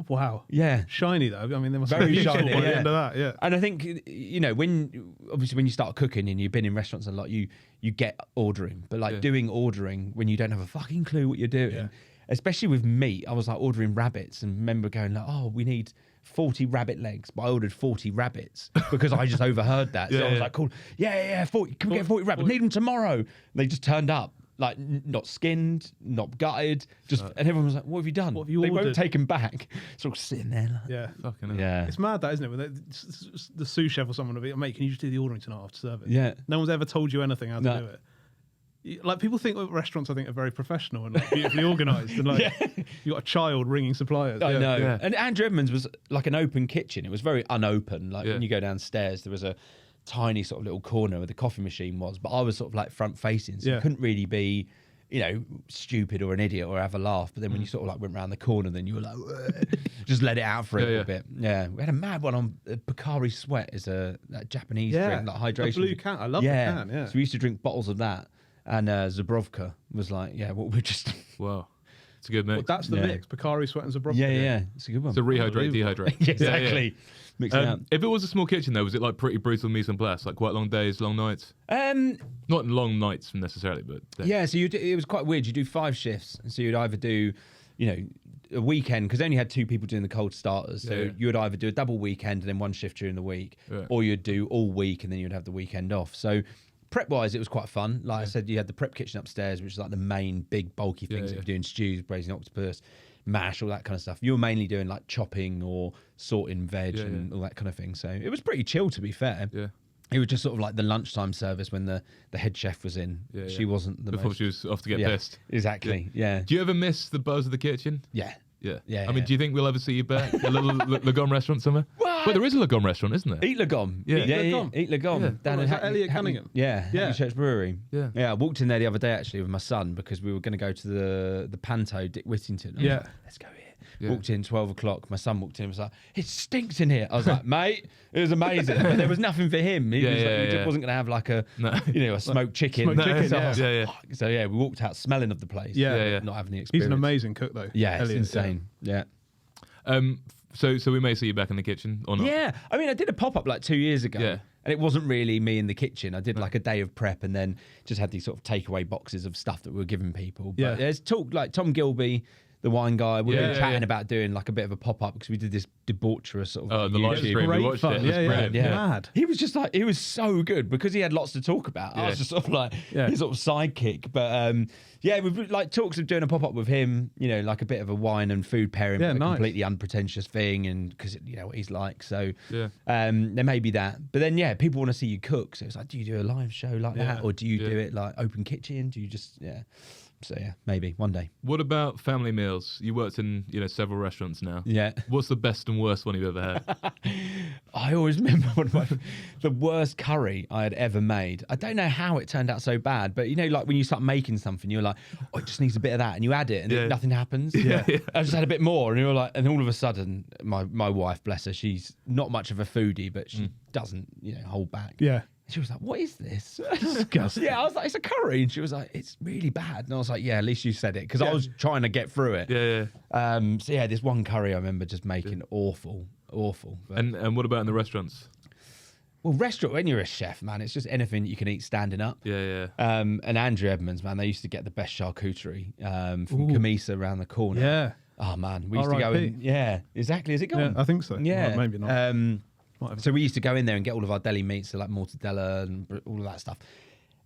Wow. yeah. Shiny though. I mean, they must Very be beautiful shiny, by the yeah. end of that. Yeah. And I think, you know, when you start cooking and you've been in restaurants a lot, you get ordering, but like doing ordering when you don't have a fucking clue what you're doing, especially with meat. I was like ordering rabbits, and remember going like, oh, we need 40 rabbit legs, but I ordered 40 rabbits because I just overheard that. So I was like, cool, 40. Can we get 40 rabbits? Need them tomorrow. And they just turned up. Like, not skinned, not gutted, just, and everyone was like, what have you done? What have you They ordered? won't take them back. Sort of sitting there like, Yeah. Fucking hell. yeah. It's mad that, isn't it? When the sous chef or someone will be, mate, can you just do the ordering tonight after service? Yeah. No one's ever told you anything how to No. do it. Like, people think restaurants, I think, are very professional and like, beautifully organised, and like you got a child ringing suppliers. I know. Yeah. And Andrew Edmonds was like an open kitchen. It was very unopen. Like Yeah. when you go downstairs, there was a tiny sort of little corner where the coffee machine was, but I was sort of like front facing, so you couldn't really be, you know, stupid or an idiot or have a laugh. But then when you sort of like went around the corner, then you were like, just let it out for a little bit. Yeah, we had a mad one on Pocari Sweat, is that Japanese drink, like hydration. A blue can. I love the can. Yeah. So we used to drink bottles of that. And Zabrovka was like, we're just Wow. It's a good mix. Well, that's the mix. Pocari, Sweat, and Zabrovka. yeah. It's a good one. So rehydrate, dehydrate. Exactly. Mix it up. If it was a small kitchen though, was it like pretty brutal mise en place, like quite long days, long nights? Not long nights necessarily, but Yeah, so it was quite weird. You do 5 shifts, so you'd either do, you know, a weekend, because they only had 2 people doing the cold starters. So you would either do a double weekend and then 1 shift during the week, or you'd do all week and then you'd have the weekend off. So prep wise, it was quite fun. Like I said, you had the prep kitchen upstairs, which is like the main big bulky things that you're doing: stews, braising octopus, mash, all that kind of stuff. You were mainly doing like chopping or sorting veg and all that kind of thing. So it was pretty chill, to be fair. Yeah. It was just sort of like the lunchtime service when the head chef was in. She wasn't the before most... she was off to get pissed. Exactly. Yeah. Do you ever miss the buzz of the kitchen? Yeah. Yeah. I mean, do you think we'll ever see you back? A little Lagom restaurant somewhere? What? Well, there is a Lagom restaurant, isn't there? Eat Lagom. Yeah. Eat Lagom. Yeah. Down in is that Elliot Cunningham? Hackney Church Brewery. Yeah. Yeah, I walked in there the other day actually with my son because we were going to go to the Panto, Dick Whittington. I was like, let's go here. Walked in 12 o'clock. My son walked in and was like, "It stinks in here." I was like, "Mate, it was amazing." But there was nothing for him. He just wasn't going to have like a smoked chicken. So we walked out smelling of the place. Not having the experience. He's an amazing cook though. Yeah, Elliot, it's insane. Yeah. So we may see you back in the kitchen or not? Yeah, I mean, I did a pop-up like 2 years ago. Yeah. And it wasn't really me in the kitchen. I did like a day of prep and then just had these sort of takeaway boxes of stuff that we were giving people. But there's talk like Tom Gilby, the wine guy, we were chatting about doing like a bit of a pop-up because we did this debaucherous sort of the live stream. We watched it. Mad. He was just like, he was so good because he had lots to talk about. I was just sort of like his sort of sidekick. But we've like talks of doing a pop-up with him, like a bit of a wine and food pairing, but a completely unpretentious thing, and because you know what he's like. So there may be that. But then people want to see you cook. So it's like, do you do a live show like that, or do you do it like open kitchen? Do you just So maybe one day. What about family meals? You worked in several restaurants now. Yeah. What's the best and worst one you've ever had? I always remember the worst curry I had ever made. I don't know how it turned out so bad, but like when you start making something, you're like, oh, it just needs a bit of that, and you add it, and then nothing happens. I just had a bit more, and you're like, and all of a sudden, my wife, bless her, she's not much of a foodie, but she doesn't hold back. Yeah. She was like, "What is this?" Disgusting. I was like, "It's a curry," and she was like, "It's really bad." And I was like, "Yeah, at least you said it," because I was trying to get through it. This one curry I remember just making awful. But, and what about in the restaurants? Well, restaurant, when you're a chef, man, it's just anything you can eat standing up. And Andrew Edmunds, man, they used to get the best charcuterie from Camisa around the corner. Yeah. Oh man, we used to go in. Yeah, exactly. Is it gone? Yeah, I think so. Yeah, well, maybe not. So we used to go in there and get all of our deli meats, so like mortadella and all of that stuff.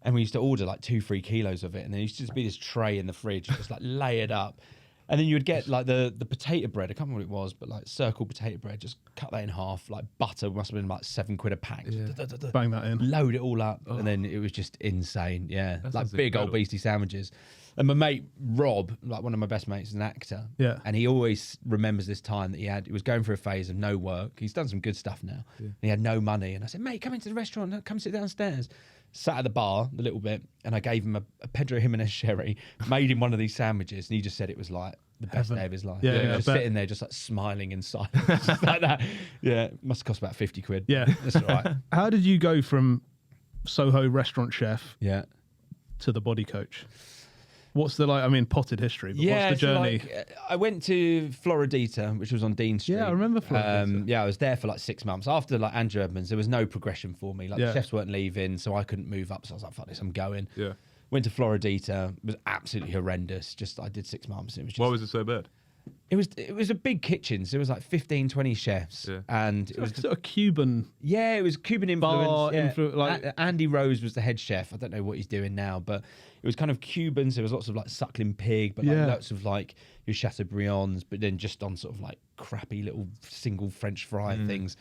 And we used to order like 2-3 kilos of it. And there used to just be this tray in the fridge, just like layered up. And then you would get like the potato bread. I can't remember what it was, but like circle potato bread, just cut that in half. Like butter must have been like £7 a pack. Bang that in. Load it all up. And then it was just insane. Yeah. That like big old beastie sandwiches. And my mate Rob, like one of my best mates, is an actor. Yeah. And he always remembers this time that he was going through a phase of no work. He's done some good stuff now. And he had no money. And I said, "Mate, come into the restaurant. Come sit downstairs." Sat at the bar a little bit, and I gave him a Pedro Jimenez sherry, made him one of these sandwiches, and he just said it was like the best day of his life. Just sitting there, just like smiling in silence, just like that. Yeah, it must have cost about £50. Yeah. That's all right. How did you go from Soho restaurant chef to the body coach? What's the potted history, but what's the journey? I went to Floridita, which was on Dean Street. Yeah, I remember Floridita. I was there for like 6 months. After like Andrew Edmonds, there was no progression for me. Like the chefs weren't leaving, so I couldn't move up. So I was like, fuck this, I'm going. Yeah. Went to Floridita. It was absolutely horrendous. I did 6 months. It was just, why was it so bad? It was a big kitchen. So it was like 15, 20 chefs. Yeah. And it was sort of Cuban. Yeah, it was Cuban influence. Bar Andy Rose was the head chef. I don't know what he's doing now, but it was kind of Cuban. So there was lots of like suckling pig, but like lots of like your Chateaubriands, but then just on sort of like crappy little single French fry things.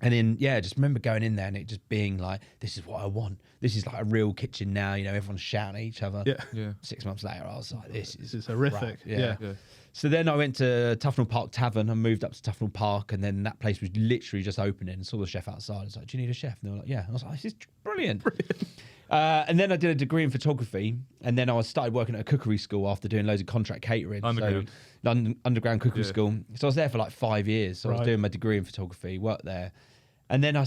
And then, just remember going in there and it just being like, this is what I want. This is like a real kitchen now. Everyone's shouting at each other. Yeah. 6 months later, I was like, this is horrific. Yeah. So then I went to Tufnell Park Tavern and moved up to Tufnell Park, and then that place was literally just opening, and saw the chef outside. I was like, "Do you need a chef?" And they were like, "Yeah." And I was like, "This is brilliant." And then I did a degree in photography, and then I started working at a cookery school after doing loads of contract catering. Underground. So, Underground Cookery School. So I was there for like 5 years. So I was doing my degree in photography, worked there. And then I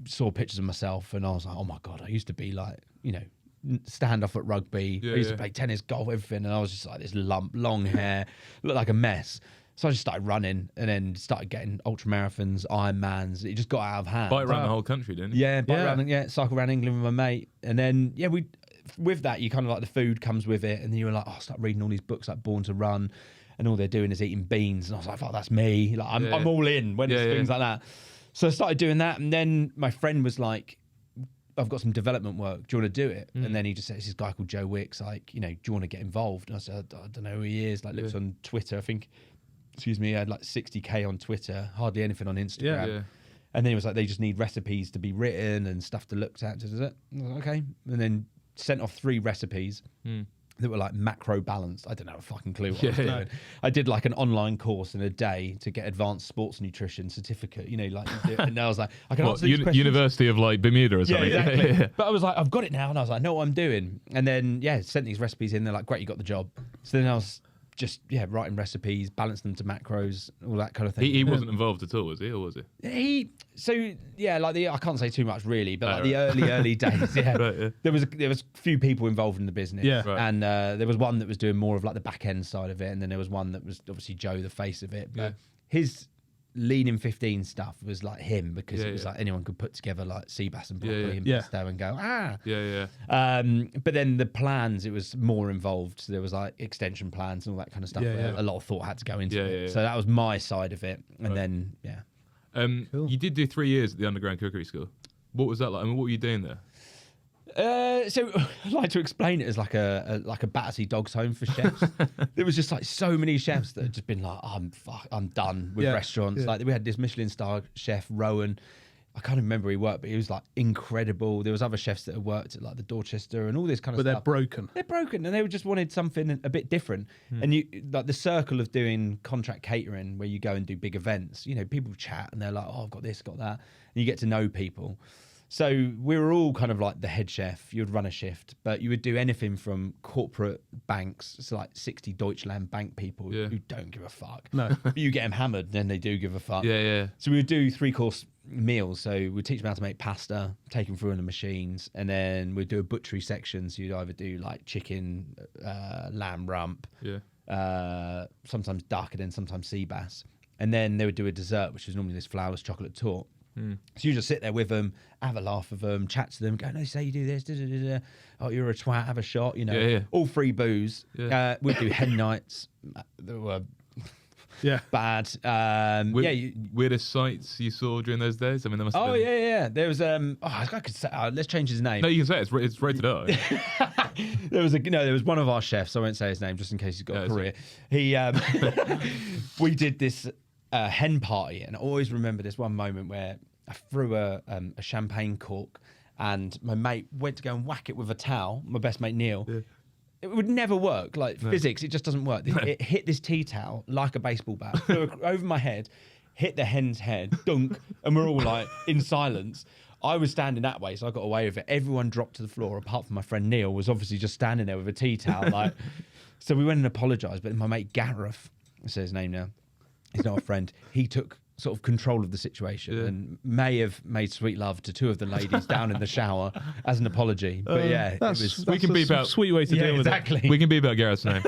saw pictures of myself, and I was like, oh my God, I used to be like, stand off at rugby. I used to play tennis, golf, everything. And I was just like this lump, long hair, looked like a mess. So I just started running, and then started getting ultra marathons, Ironmans. It just got out of hand. Bike around the whole country, didn't you? Yeah, cycle around England with my mate. And then, with that, you kind of like the food comes with it. And then you were like, oh, start reading all these books like Born to Run. And all they're doing is eating beans. And I was like, oh, that's me. Like, I'm all in when it's things like that. So I started doing that, and then my friend was like, I've got some development work. Do you want to do it? And then he just said, it's this guy called Joe Wickes, like, do you want to get involved? And I said, I don't know who he is. Like, looks on Twitter. I think, he had like 60K on Twitter, hardly anything on Instagram. Yeah. And then he was like, they just need recipes to be written and stuff to look at. I was like, okay. And then sent off 3 recipes. That were like macro balanced. I don't know a fucking clue what I was doing. I did like an online course in a day to get advanced sports nutrition certificate. And I was like, I can answer these questions. University of like Bermuda or something. Yeah, exactly. But I was like, I've got it now, and I was like, I know what I'm doing. And then sent these recipes in. They're like, great, you got the job. So then I was just writing recipes, balance them to macros, all that kind of thing. He wasn't involved at all, was he, or was he? I can't say too much really, but the early days, Right, there was a few people involved in the business, Right. and there was one that was doing more of like the back end side of it, and then there was one that was obviously Joe, the face of it. But his Lean in 15 stuff was like him, because it was like anyone could put together like sea bass and broccoli and pesto and go but then the plans, it was more involved. So there was like extension plans and all that kind of stuff. A lot of thought had to go into it. So that was my side of it, and then cool. You did do 3 years at the Underground Cookery School. What was that like? I mean, what were you doing there? So I like to explain it as like a Battersea dog's home for chefs. There was just like so many chefs that had just been like, I'm done with restaurants. Like we had this Michelin star chef, Rowan. I can't remember where he worked, but he was like incredible. There was other chefs that had worked at like the Dorchester and all this kind of stuff. But they're broken. They're broken, and they just wanted something a bit different. And you like the circle of doing contract catering, where you go and do big events. You know, people chat and they're like, "Oh, I've got this, got that," and you get to know people. So we were all kind of like the head chef. You'd run a shift, but you would do anything from corporate banks, so like 60 Deutschland bank people who don't give a fuck. No. But you get them hammered, then they do give a fuck. Yeah. So we would do 3-course meals. So we'd teach them how to make pasta, take them through on the machines, and then we'd do a butchery section. So you'd either do like chicken, lamb rump, sometimes duck, and then sometimes sea bass. And then they would do a dessert, which was normally this flowers chocolate torte. So you just sit there with them, have a laugh with them, chat to them, go, no, say you do this, oh, you're a twat, have a shot, you know, all free booze. We'd do hen nights that were bad. Weirdest sights you saw during those days? I mean, there must have been... There was, I could say, let's change his name. No, you can say it's rated R. There was one of our chefs, I won't say his name just in case he's got a career. He, we did this hen party, and I always remember this one moment where I threw a champagne cork, and my mate went to go and whack it with a towel. My best mate Neil. It would never work. Like physics, it just doesn't work. It hit this tea towel like a baseball bat, flew over my head, hit the hen's head, dunk, and we're all like in silence. I was standing that way, so I got away with it. Everyone dropped to the floor, apart from my friend Neil, was obviously just standing there with a tea towel. Like, so we went and apologised, but my mate Gareth, I say his name now, he's not a friend. He took sort of control of the situation and may have made sweet love to 2 of the ladies down in the shower as an apology. But we can beep out sweet way to deal with it. We can beep out Gareth's name.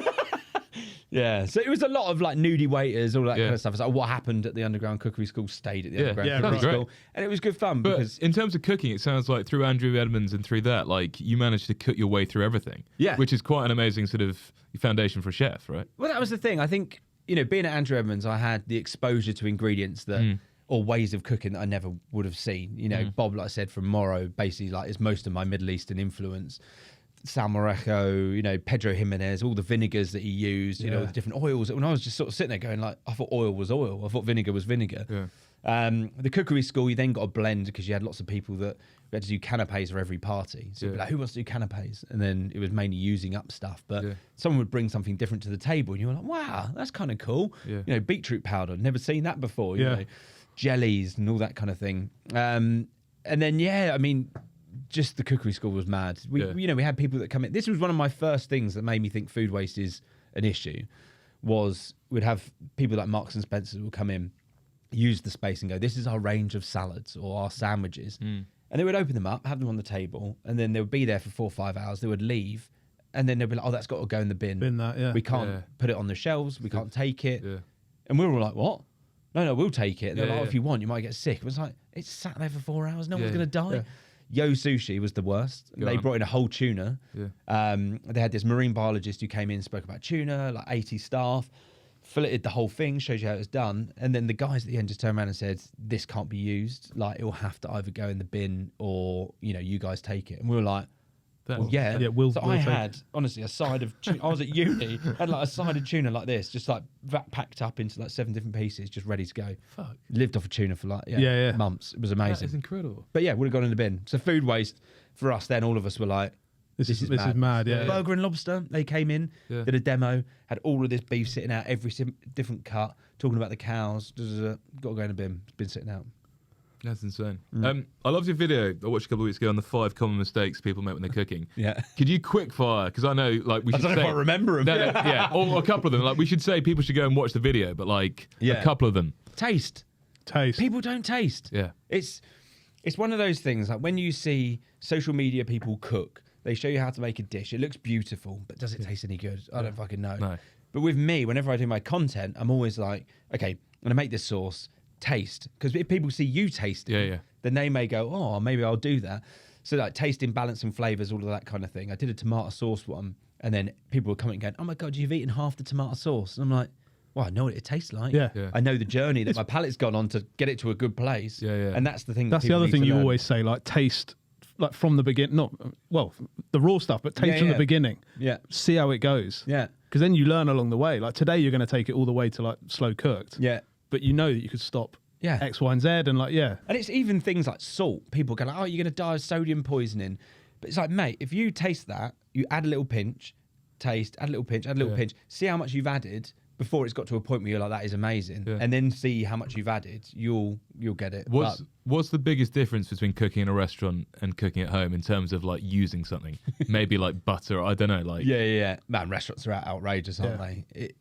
So it was a lot of like nudie waiters, all that kind of stuff. It's like what happened at the Underground Cookery School stayed at the Underground Cookery School, and it was good fun. But because in terms of cooking, it sounds like through Andrew Edmunds and through that, like you managed to cook your way through everything. Which is quite an amazing sort of foundation for a chef, right? Well, that was the thing. I think, you know, being at Andrew Edmonds, I had the exposure to ingredients that, or ways of cooking that I never would have seen. You know, Bob, like I said, from Morrow, basically like is most of my Middle Eastern influence. Salmorejo, you know, Pedro Jimenez, all the vinegars that he used, you know, the different oils. When I was just sort of sitting there going like, I thought oil was oil. I thought vinegar was vinegar. The cookery school, you then got a blend because you had lots of people that we had to do canapes for every party. So you'd be like, who wants to do canapes? And then it was mainly using up stuff. But someone would bring something different to the table and you were like, wow, that's kind of cool. You know, beetroot powder, never seen that before. You know, jellies and all that kind of thing. And then, I mean, just the cookery school was mad. You know, we had people that come in. This was one of my first things that made me think food waste is an issue. Was we'd have people like Marks and Spencer would come in, use the space and go, this is our range of salads or our sandwiches. And they would open them up, have them on the table, and then they would be there for 4 or 5 hours. They would leave, and then they'd be like, oh, that's got to go in the bin. We can't put it on the shelves. We can't take it. And we were all like, what? No, we'll take it. And they're like, oh, if you want, you might get sick. It was like, it's sat there for 4 hours. No one's going to die. Yo Sushi was the worst. They brought in a whole tuna. They had this marine biologist who came in and spoke about tuna, like 80 staff, filleted the whole thing, shows you how it was done. And then the guys at the end just turned around and said, this can't be used. Like, it will have to either go in the bin or, you know, you guys take it. And we were like, we'll I had, honestly, a side of tuna. I was at uni, had like a side of tuna like this, just like packed up into like 7 different pieces, just ready to go. Fuck. Lived off of tuna for like months. It was amazing. That is incredible. But would have gone in the bin. So food waste for us then, all of us were like, this is mad. Burger and Lobster, they came in, did a demo, had all of this beef sitting out, every different cut, talking about the cows. Got to go in the bin. It's been sitting out. That's insane. I loved your video I watched a couple of weeks ago on the 5 common mistakes people make when they're cooking. Yeah. Could you quick fire? Because I know, like, we should I don't know say, if I remember them. yeah, or a couple of them. Like, we should say people should go and watch the video, but like a couple of them. Taste. People don't taste. Yeah. It's one of those things, like when you see social media people cook, they show you how to make a dish. It looks beautiful, but does it taste any good? I don't fucking know. No. But with me, whenever I do my content, I'm always like, okay, I'm going to make this sauce, taste. Because if people see you tasting, then they may go, oh, maybe I'll do that. So like tasting, balancing flavours, all of that kind of thing. I did a tomato sauce one, and then people were coming going, oh my God, you've eaten half the tomato sauce. And I'm like, well, I know what it tastes like. Yeah. I know the journey that my palate's gone on to get it to a good place. And that's the thing. That's the other thing you always say, like taste, like from the beginning, the raw stuff, but taste from the beginning. Yeah. See how it goes. Yeah. Because then you learn along the way. Like today, you're going to take it all the way to like slow cooked. Yeah. But you know that you could stop X, Y, and Z, and like, And it's even things like salt. People go like, oh, you're going to die of sodium poisoning. But it's like, mate, if you taste that, you add a little pinch, taste, add a little pinch, add a little pinch, see how much you've added before it's got to a point where you're like, that is amazing. And then see how much you've added, you'll get it. What's the biggest difference between cooking in a restaurant and cooking at home in terms of like using something? Maybe like butter, I don't know. Like Man, restaurants are outrageous, aren't they?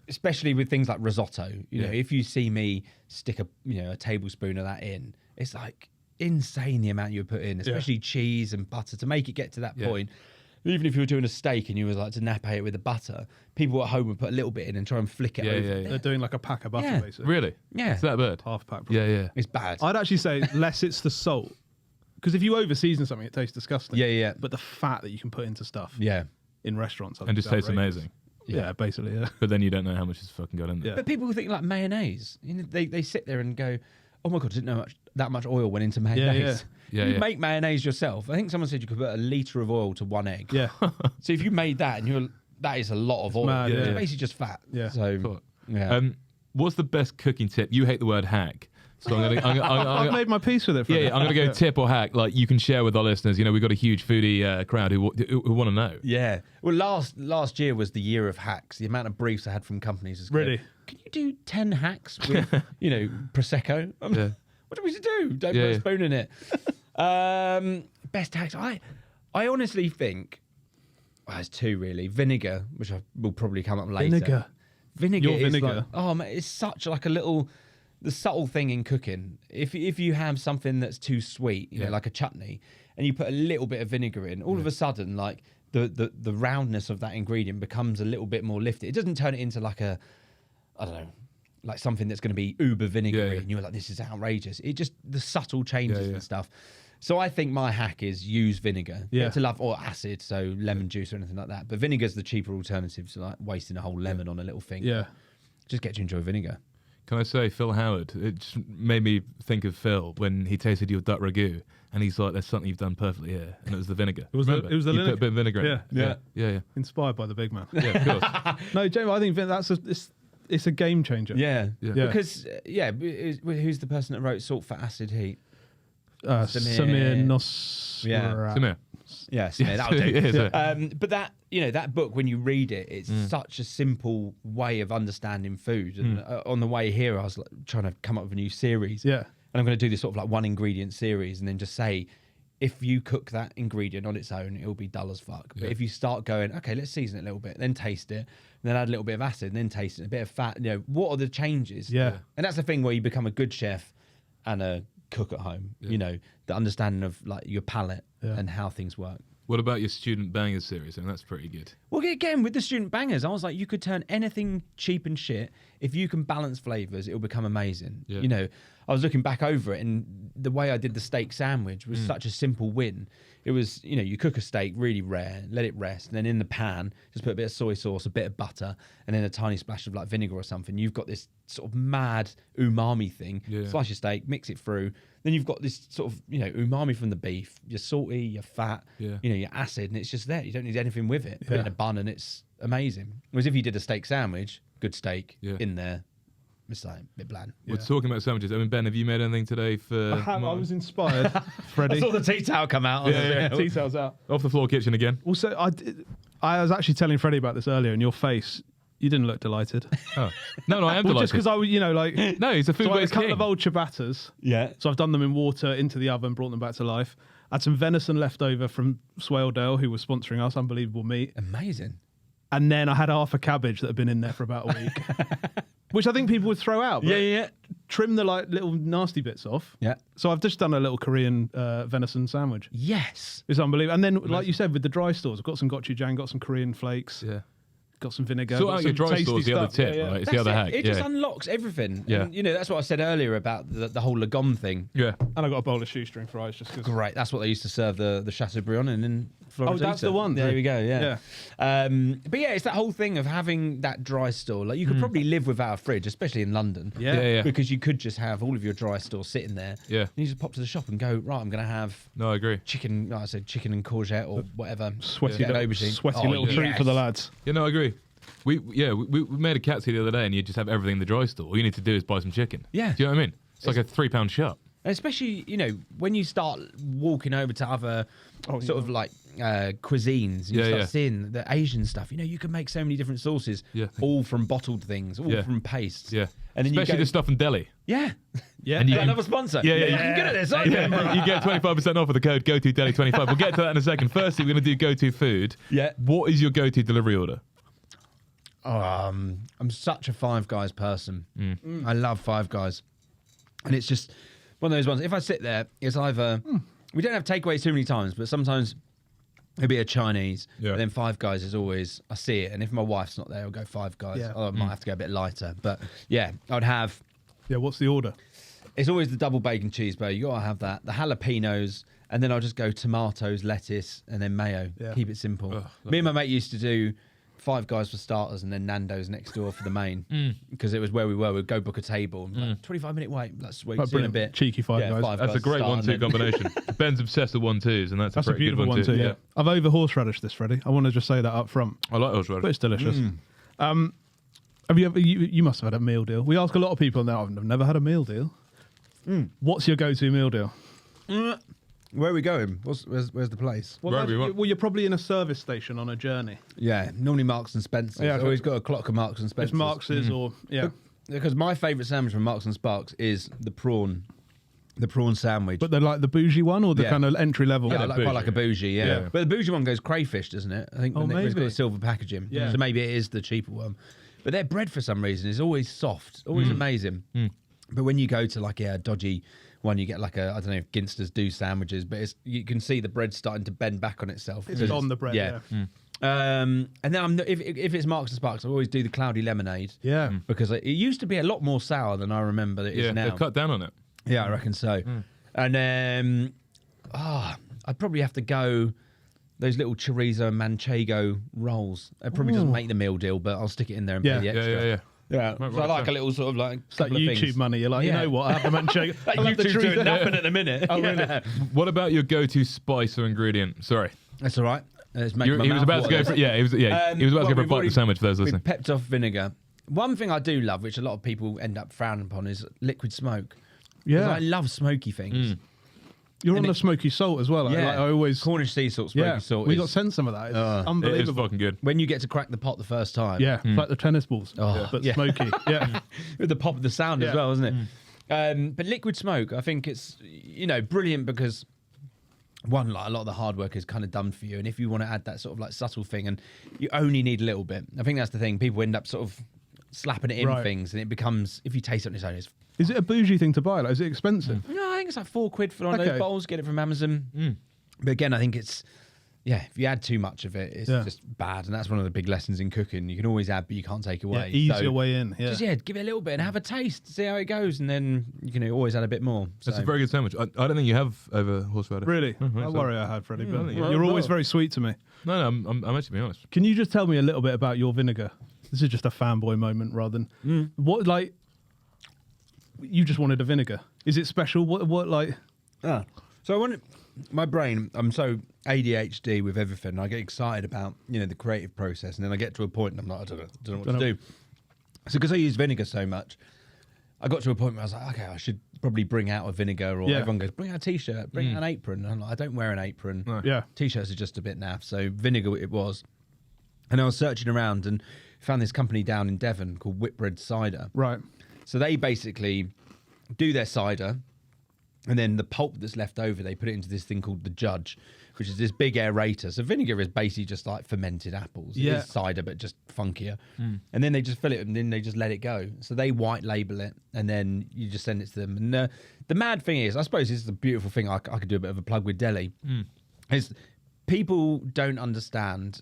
Especially with things like risotto. You know, if you see me stick a tablespoon of that in, it's like insane the amount you put in, especially cheese and butter to make it get to that point. Even if you were doing a steak and you was like to nappe it with the butter, people at home would put a little bit in and try and flick it over. They're doing like a pack of butter, basically. Really? Yeah. Is that bad? Half pack. Yeah. It's bad. I'd actually say less it's the salt. Because if you over season something, it tastes disgusting. Yeah. But the fat that you can put into stuff in restaurants. And just tastes amazing. Yeah, basically, But then you don't know how much has fucking got in there. But people think like mayonnaise. You know, they sit there and go, oh my God, I didn't know that much oil went into mayonnaise. You make mayonnaise yourself. I think someone said you could put a litre of oil to 1 egg. Yeah. So if you made that and that is a lot of oil. Mad, It's basically just fat. Yeah. So, Cool. What's the best cooking tip? You hate the word hack. So I've made my peace with it. I'm going to go tip or hack. Like you can share with our listeners. You know, we've got a huge foodie crowd who want to know. Yeah. Well, last year was the year of hacks. The amount of briefs I had from companies is really. Can you do 10 hacks with, prosecco? What do we do? Don't put a spoon in it. Best hacks. I honestly think there's 2 really. Vinegar, which will probably come up later. Vinegar Your is vinegar. like, man, it's such like the subtle thing in cooking. If you have something that's too sweet, you know, like a chutney, and you put a little bit of vinegar in, all of a sudden, like the roundness of that ingredient becomes a little bit more lifted. It doesn't turn it into like I don't know, like something that's going to be uber vinegary, and you're like, this is outrageous. It just the subtle changes and stuff. So I think my hack is use vinegar to love, or acid, so lemon juice or anything like that. But vinegar's the cheaper alternative to like wasting a whole lemon on a little thing. Yeah, just get to enjoy vinegar. Can I say Phil Howard? It just made me think of Phil when he tasted your duck ragu, and he's like, "There's something you've done perfectly here," and it was the vinegar. It was the you vinegar. put a bit of vinegar in. Yeah. Inspired by the big man. Yeah, of course. No, Jamie, I think it's a game changer. Yeah. Because who's the person that wrote Salt, Fat, Acid, Heat? Samir Nosrat. Samir. Yeah, Samir, that'll do. But that book, when you read it, it's such a simple way of understanding food. And on the way here, I was like, trying to come up with a new series. Yeah. And I'm going to do this sort of like 1 ingredient series, and then just say, if you cook that ingredient on its own, it'll be dull as fuck. But if you start going, okay, let's season it a little bit, then taste it, and then add a little bit of acid, and then taste it, a bit of fat, what are the changes? Yeah. And that's the thing where you become a good chef and a cook at home, the understanding of like your palate and how things work. What about your Student Bangers series? I mean, that's pretty good. Well, again, with the Student Bangers, I was like, you could turn anything cheap and shit. If you can balance flavours, it'll become amazing. Yeah. I was looking back over it, and the way I did the steak sandwich was such a simple win. It was, you cook a steak really rare, let it rest, and then in the pan, just put a bit of soy sauce, a bit of butter, and then a tiny splash of like vinegar or something. You've got this sort of mad umami thing. Yeah. Slice your steak, mix it through. Then you've got this sort of, umami from the beef. You're salty, you're fat, your acid, and it's just there. You don't need anything with it. Put it in a bun, and it's amazing. Whereas if you did a steak sandwich, good steak in there, it's like a bit bland. We're talking about sandwiches. I mean, Ben, have you made anything today for... I was inspired, Freddie. I saw the tea towel come out. Tea towel's out. Off the floor kitchen again. Also, I was actually telling Freddie about this earlier, and your face, You didn't look delighted. Oh. No, I am Well, delighted. just because I, like, No, he's a food so I had a waste couple king. of old ciabattas. Yeah. So I've done them in water into the oven, brought them back to life. I had some venison left over from Joe Wickes, who was sponsoring us. Unbelievable meat. Amazing. And then I had half a cabbage that had been in there for about a week, which I think people would throw out. But Yeah. trim the like little nasty bits off. Yeah. So I've just done a little Korean venison sandwich. Yes. It's unbelievable. And then, like you said, with the dry stores, I've got some gochujang, got some Korean flakes, Yeah. got some vinegar. Sort got out some your dry tasty stores, the other stuff. tip, Yeah, yeah. right? It's That's the other it. hack. It yeah. just unlocks everything. Yeah. And, that's what I said earlier about the whole Lagom thing. Yeah. And I got a bowl of shoestring fries just because. Great. That's what they used to serve the Chateaubriand in Florida. Oh, that's the one. There we go. Yeah. But yeah, it's that whole thing of having that dry store. Like you could probably live without a fridge, especially in London. Yeah. Because you could just have all of your dry store sitting there. Yeah. And you just pop to the shop and go, right, I'm going to have No, I agree. chicken. Like I said, chicken and courgette or whatever. Sweaty, Get an little, aubergine. sweaty little treat yes. for the lads. Yeah, no, I agree. We made a cat the other day, and you just have everything in the dry store. All you need to do is buy some chicken. Yeah. Do you know what I mean? It's like a £3 shop. Especially, when you start walking over to other sort of like cuisines, and you start seeing the Asian stuff. You can make so many different sauces, all from bottled things, all from pastes. Yeah. And then Especially you go, the stuff in deli. Yeah. Yeah. And you Got another sponsor. Yeah. I'm good at this, aren't Yeah, you get 25% off with the code GoToDeli25. We'll get to that in a second. Firstly, we're going to do go-to food. Yeah. What is your go-to delivery order? I'm such a Five Guys person. I love Five Guys. And it's just one of those ones. If I sit there, it's either... We don't have takeaways too many times, but sometimes it'll be a Chinese. Yeah. But then Five Guys is always... I see it. And if my wife's not there, I'll go Five Guys. Yeah. I might have to go a bit lighter. But yeah, I'd have... Yeah, what's the order? It's always the double bacon cheeseburger. You got to have that. The jalapenos. And then I'll just go tomatoes, lettuce, and then mayo. Yeah. Keep it simple. Me and my mate used to do Five Guys for starters and then Nando's next door for the main. Because it was where we were. We'd go book a table. And like, 25-minute wait. That's sweet. Oh, See you in a brilliant. bit. Cheeky Five Guys. Five That's a Guys great start 1-2 and then- combination. Ben's obsessed with 1-2s, and that's That's a a pretty beautiful good one too. Yeah. I've over horseradish this, Freddie. I want to just say that up front. I like But horseradish. it's delicious. Have you ever? You must have had a meal deal. We ask a lot of people now. I've never had a meal deal. What's your go-to meal deal? Where are we going? Where's the place? Wherever you want. Well, you're probably in a service station on a journey. Yeah, normally Marks and Spencer's. Yeah, Always got a clock of Marks and Spencer's. It's Marx's or yeah. Because my favourite sandwich from Marks and Sparks is the prawn sandwich. But they're like the bougie one or the Yeah. kind of entry level. Yeah, I they're like, quite bougie. like a bougie, yeah. Yeah. But the bougie one goes crayfish, doesn't it? I think Oh, it's got maybe. a silver packaging. Yeah. So maybe it is the cheaper one. But their bread, for some reason, is always soft, always amazing. But when you go to like a dodgy one, you get like I don't know if Ginsters do sandwiches, but you can see the bread starting to bend back on itself. It's because on the bread. Yeah. And then if it's Marks and Sparks, I always do the cloudy lemonade. Yeah. Because it used to be a lot more sour than I remember it is Yeah, now. they've cut down on it. Yeah, I reckon so. And then, I'd probably have to go those little chorizo and manchego rolls. It probably doesn't make the meal deal, but I'll stick it in there and Yeah. pay the Yeah, extra. yeah. Yeah, Right, so I right, like so- a little sort of like It's like couple of YouTube things. money. You're like, Yeah. you know what? I have the manchego. Like I have the YouTube's doing chorizo. nothing at the minute. Oh, really? What about your go-to spice or ingredient? Sorry. That's all right. Let's make He my was mouth about to go water. for he was about to go for a we've bite of already- the sandwich for those We've listening. pepped off vinegar. One thing I do love, which a lot of people end up frowning upon, is liquid smoke. 'Cause Yeah. I love smoky things. You're on And the it- smoky salt as well. Yeah, Like, I always. Cornish sea salt, smoky Yeah. salt. We is- got sent some of that. It's It is unbelievable. fucking good. when you get to crack the pot the first time. Yeah. It's like the tennis balls. Oh, But yeah. smoky. Yeah. With the pop of the sound as Yeah. well, isn't it? But liquid smoke, I think it's brilliant because one, like a lot of the hard work is kind of done for you, and if you want to add that sort of like subtle thing, and you only need a little bit. I think that's the thing. People end up sort of slapping it in Right. things, and it becomes, if you taste it on its own, it's. Is it a bougie thing to buy? Like, is it expensive? No, I think it's like £4 for one of Okay. those bottles. Get it from Amazon. But again, I think it's. Yeah, if you add too much of it, it's Yeah. just bad, and that's one of the big lessons in cooking. You can always add, but you can't take away. Yeah, ease So- your way in. Yeah. Just give it a little bit and have a taste, see how it goes, and then you can always add a bit more. That's So- a very good sandwich. I don't think you have over horseradish. Really? I I worry I had, Freddie. But Well, you're always no. very sweet to me. No, I'm actually being honest. Can you just tell me a little bit about your vinegar? This is just a fanboy moment rather than what like. You just wanted a vinegar. Is it special? What like? So I want my brain. I'm so ADHD with everything. I get excited about the creative process, and then I get to a point, and I'm like, I don't know what to do. So because I use vinegar so much, I got to a point where I was like, okay, I should probably bring out a vinegar. Or Yeah. everyone goes, bring out a t-shirt, bring out an apron. And I'm like, I don't wear an apron. No. Yeah. T-shirts are just a bit naff. So vinegar it was. And I was searching around, and found this company down in Devon called Whitbread Cider. Right. So they basically do their cider, and then the pulp that's left over, they put it into this thing called the Judge, which is this big aerator. So vinegar is basically just like fermented apples. Yeah. It is cider, but just funkier. And then they just fill it, and then they just let it go. So they white label it, and then you just send it to them. And the mad thing is, I suppose this is the beautiful thing, I could do a bit of a plug with deli, is people don't understand,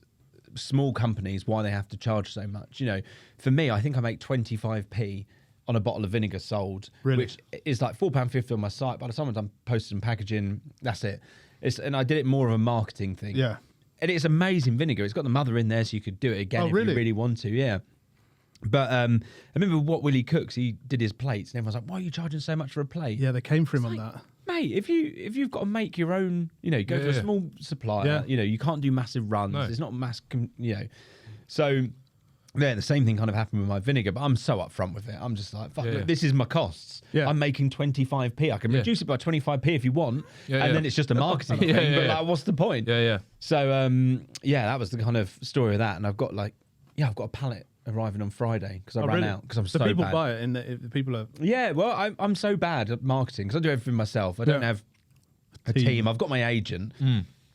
small companies, why they have to charge so much. You know, for me, I think I make 25p on a bottle of vinegar sold, Really? which is like £4.50 on my site. By the time I'm done posting and packaging, that's it. And I did it more of a marketing thing. Yeah. And it's amazing vinegar. It's got the mother in there, so you could do it again if you really want to. Yeah. But I remember what Willie Cooks, he did his plates, and everyone's like, "Why are you charging so much for a plate?" Yeah, they came for him on like, that. Mate, if you've got to make your own, you know, go to a small supplier. Yeah. You know, you can't do massive runs. No. It's not you know. So yeah, the same thing kind of happened with my vinegar, but I'm so upfront with it. I'm just like, fuck, look, this is my costs. Yeah. I'm making 25p. I can reduce it by 25p if you want, and then it's just a marketing thing. But like, what's the point? Yeah, yeah. So that was the kind of story of that. And I've got I've got a pallet arriving on Friday because I ran out because I'm so people bad. buy it, and the people are. Yeah, well, I'm so bad at marketing because I do everything myself. I don't have a team. I've got my agent.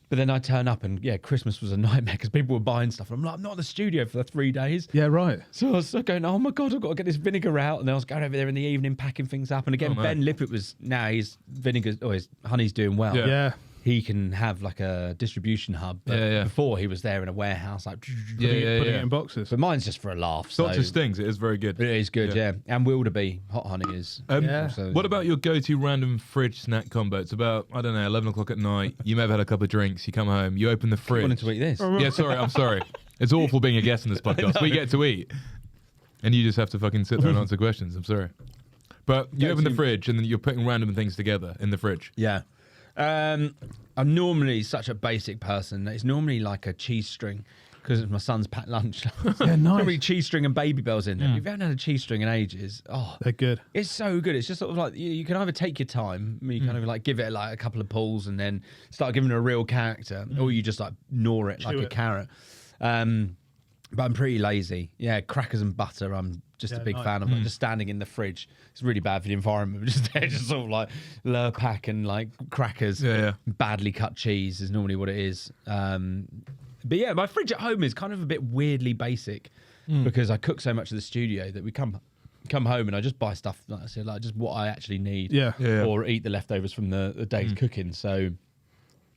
But then I turn up and Christmas was a nightmare because people were buying stuff. And I'm like, I'm not in the studio for 3 days. Yeah, right. So I was going, oh my God, I've got to get this vinegar out. And then I was going over there in the evening packing things up. And again, Ben Lippett was, now his vinegar, or his honey's doing well. Yeah. He can have like a distribution hub. But before he was there in a warehouse, like Putting it in boxes. But mine's just for a laugh. It's not just stings, it is very good. It is good, yeah. And Wilderby hot honey is. So, what about your go-to random fridge snack combo? It's about, I don't know, 11 o'clock at night. You may have had a couple of drinks. You come home. You open the fridge. I wanted to eat this. Yeah, sorry. I'm sorry. It's awful being a guest in this podcast. We get to eat. And you just have to fucking sit there and answer questions. I'm sorry. But you open the fridge and then you're putting random things together in the fridge. Yeah. I'm normally such a basic person that it's normally like a cheese string because it's my son's packed lunch. Yeah, nice. Normally cheese string and baby bells in there. If you haven't had a cheese string in ages, They're good. it's so good. It's just sort of like you can either take your time, you kind of like give it like a couple of pulls and then start giving it a real character, or you just like gnaw it like a carrot. But I'm pretty lazy. Yeah, crackers and butter. I'm just a big fan of it. Just standing in the fridge. It's really bad for the environment. Just there, just sort of like Lurpak and like crackers. Yeah. Badly cut cheese is normally what it is. But yeah, my fridge at home is kind of a bit weirdly basic because I cook so much of the studio that we come home and I just buy stuff, like I said, like just what I actually need. Yeah. Or eat the leftovers from the day's cooking. So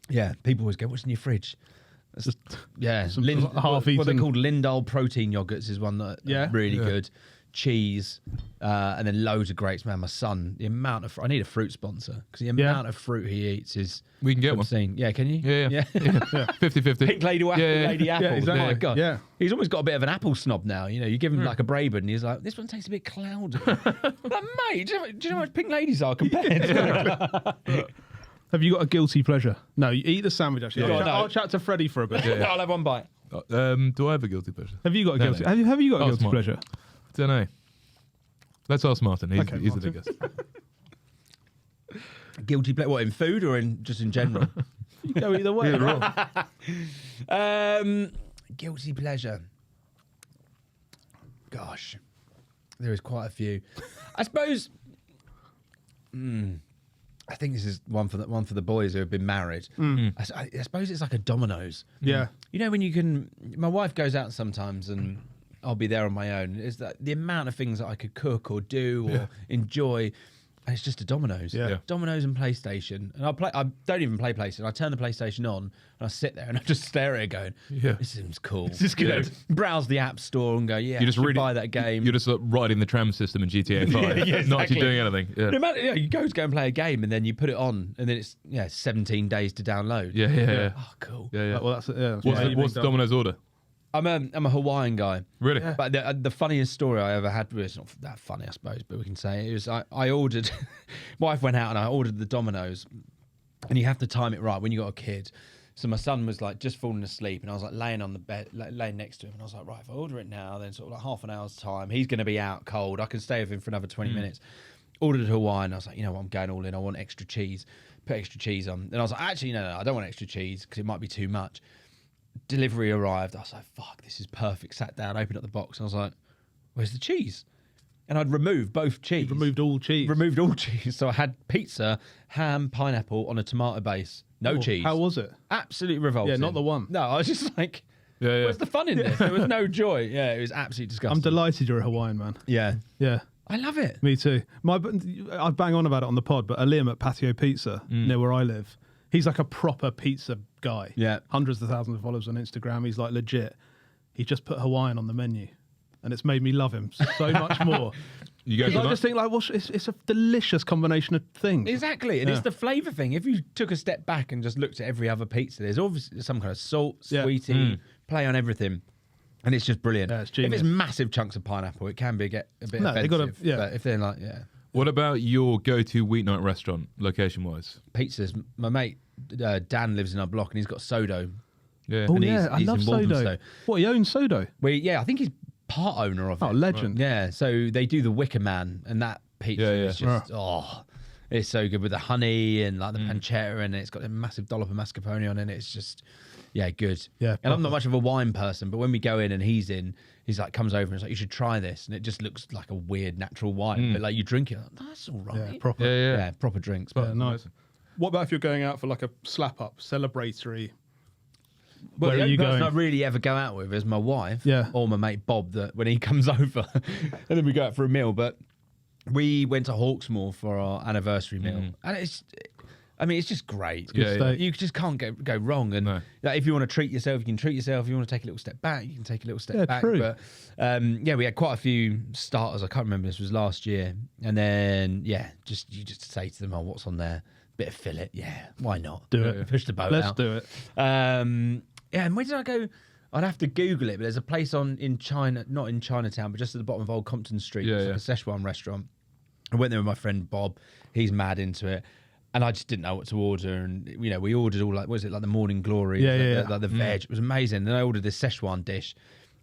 yeah, people always go, "What's in your fridge?" Just What they're called Lindal protein yogurts is one that really good. Cheese, and then loads of grapes. Man, my son, the amount of I need a fruit sponsor because the amount of fruit he eats is. We can get obscene. Yeah, can you? Yeah. 50-50. Pink lady apples. Yeah, exactly. Oh my God. Yeah. He's almost got a bit of an apple snob now. You know, you give him like a Brabant and he's like, this one tastes a bit cloudy. Like, mate, do you know how much pink ladies are compared? Have you got a guilty pleasure? No, you eat the sandwich actually. Yeah. I'll chat to Freddie for a bit. I'll have one bite. Do I have a guilty pleasure? Have you got a No, guilty? no. Have you got a guilty Smart. pleasure? Don't know. Let's ask Martyn. He's the Martyn. biggest. Guilty pleasure? What, in food or just in general? You go either way. Guilty pleasure. Gosh, there is quite a few. I suppose. I think this is one for the boys who have been married. I suppose it's like a Domino's. Yeah. You know when you can. My wife goes out sometimes and I'll be there on my own. Is that the amount of things that I could cook or do or enjoy? And it's just a Domino's. Yeah. Domino's and PlayStation. And I don't even play PlayStation. I turn the PlayStation on and I sit there and I just stare at it going, this seems cool. This is good. Browse the app store and go, You just really buy that game. You're just riding the tram system in GTA 5, not actually doing anything. Yeah. No matter, you go and play a game and then you put it on and then it's 17 days to download. Yeah. Oh, cool. Yeah. Well, that's What's the Domino's order? I'm a Hawaiian guy. Really? Yeah. But the funniest story I ever had, well, it's not that funny, I suppose, but we can say it was I ordered, wife went out and I ordered the Domino's, and you have to time it right when you got a kid. So my son was like just falling asleep, and I was like laying on the bed, laying next to him, and I was like, right, if I order it now, then sort of like half an hour's time, he's going to be out cold. I can stay with him for another 20 minutes. Ordered Hawaiian. I was like, you know what, I'm going all in. I want extra cheese. Put extra cheese on. And I was like, actually, no, I don't want extra cheese because it might be too much. delivery arrived. I was like, fuck, this is perfect. Sat down, opened up the box, and I was like, where's the cheese? And I'd removed both cheese. Removed all cheese. Removed all cheese. So I had pizza, ham, pineapple on a tomato base. No cheese. How was it? Absolutely revolting. Yeah, not the one. No, I was just like, Yeah. where's the fun in this? There was no joy. Yeah, it was absolutely disgusting. I'm delighted you're a Hawaiian man. Yeah. Yeah. I love it. Me too. I bang on about it on the pod, but Liam at Patio Pizza, near where I live, he's like a proper pizza guy. Yeah. Hundreds of thousands of followers on Instagram. He's like legit. He just put Hawaiian on the menu, and it's made me love him so much more. You go Because for I just think like, well, it's a delicious combination of things. Exactly. And it's the flavour thing. If you took a step back and just looked at every other pizza, there's obviously some kind of salt, sweetie, play on everything. And it's just brilliant. Yeah, it's if genius. it's massive chunks of pineapple, it can be a bit No, they offensive. gotta- But if they're like, What about your go-to weeknight restaurant, location-wise? pizzas. My mate Dan lives in our block and he's got Sodo. Yeah. Oh And yeah, I he's love in Sodo. Walthamstow. What, he owns Sodo? I think he's part owner of it. Oh, legend. Yeah, so they do the Wicker Man, and that pizza Yeah, is just it's so good with the honey and like the pancetta, and it's got a massive dollop of mascarpone on it. It's just good. Yeah, and I'm not much of a wine person, but when we go in and he's like comes over and it's like, you should try this, and it just looks like a weird natural wine, but like you drink it, like, that's all right. Yeah, proper. Yeah. Proper drinks. Yeah, But nice. What about if you're going out for like a slap up, celebratory? well, Where the are only you person going? I really ever go out with is my wife, Yeah. or my mate Bob. That when he comes over, and then we go out for a meal. But we went to Hawksmoor for our anniversary meal, and it's just great. Yeah, yeah. You just can't go wrong. And No. like, if you want to treat yourself, you can treat yourself. If you want to take a little step back, you can take a little step back. true. But we had quite a few starters. I can't remember. This was last year, and then you just say to them, "Oh, what's on there? Bit of fillet, yeah. Why not? Do it. Push the boat Let's out. do it. And where did I go? I'd have to Google it, but there's a place in China, not in Chinatown, but just at the bottom of Old Compton Street. Yeah, It's like a Szechuan restaurant. I went there with my friend Bob. He's mad into it. And I just didn't know what to order. And, we ordered all like the Morning Glory? Yeah. Like the veg. It was amazing. And then I ordered this Szechuan dish.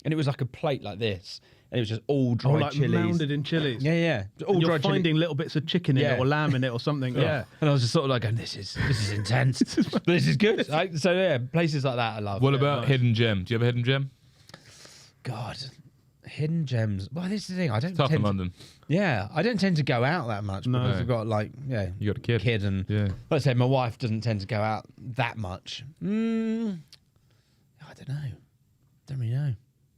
And it was like a plate like this. And it was just all dried like chilies. mounded in chilies. Yeah. All And you're dried finding chili. little bits of chicken in Yeah. it or lamb in it or something. Yeah. And I was just sort of like, this is intense. But this is good. Places like that I love. What about hidden gem? Do you have a hidden gem? God, hidden gems. Well, this is the thing. I don't Tough in tend to, London. Yeah, I don't tend to go out that much No. because I've got You got a kid. and Yeah. like I say, my wife doesn't tend to go out that much. I don't know. Don't really know.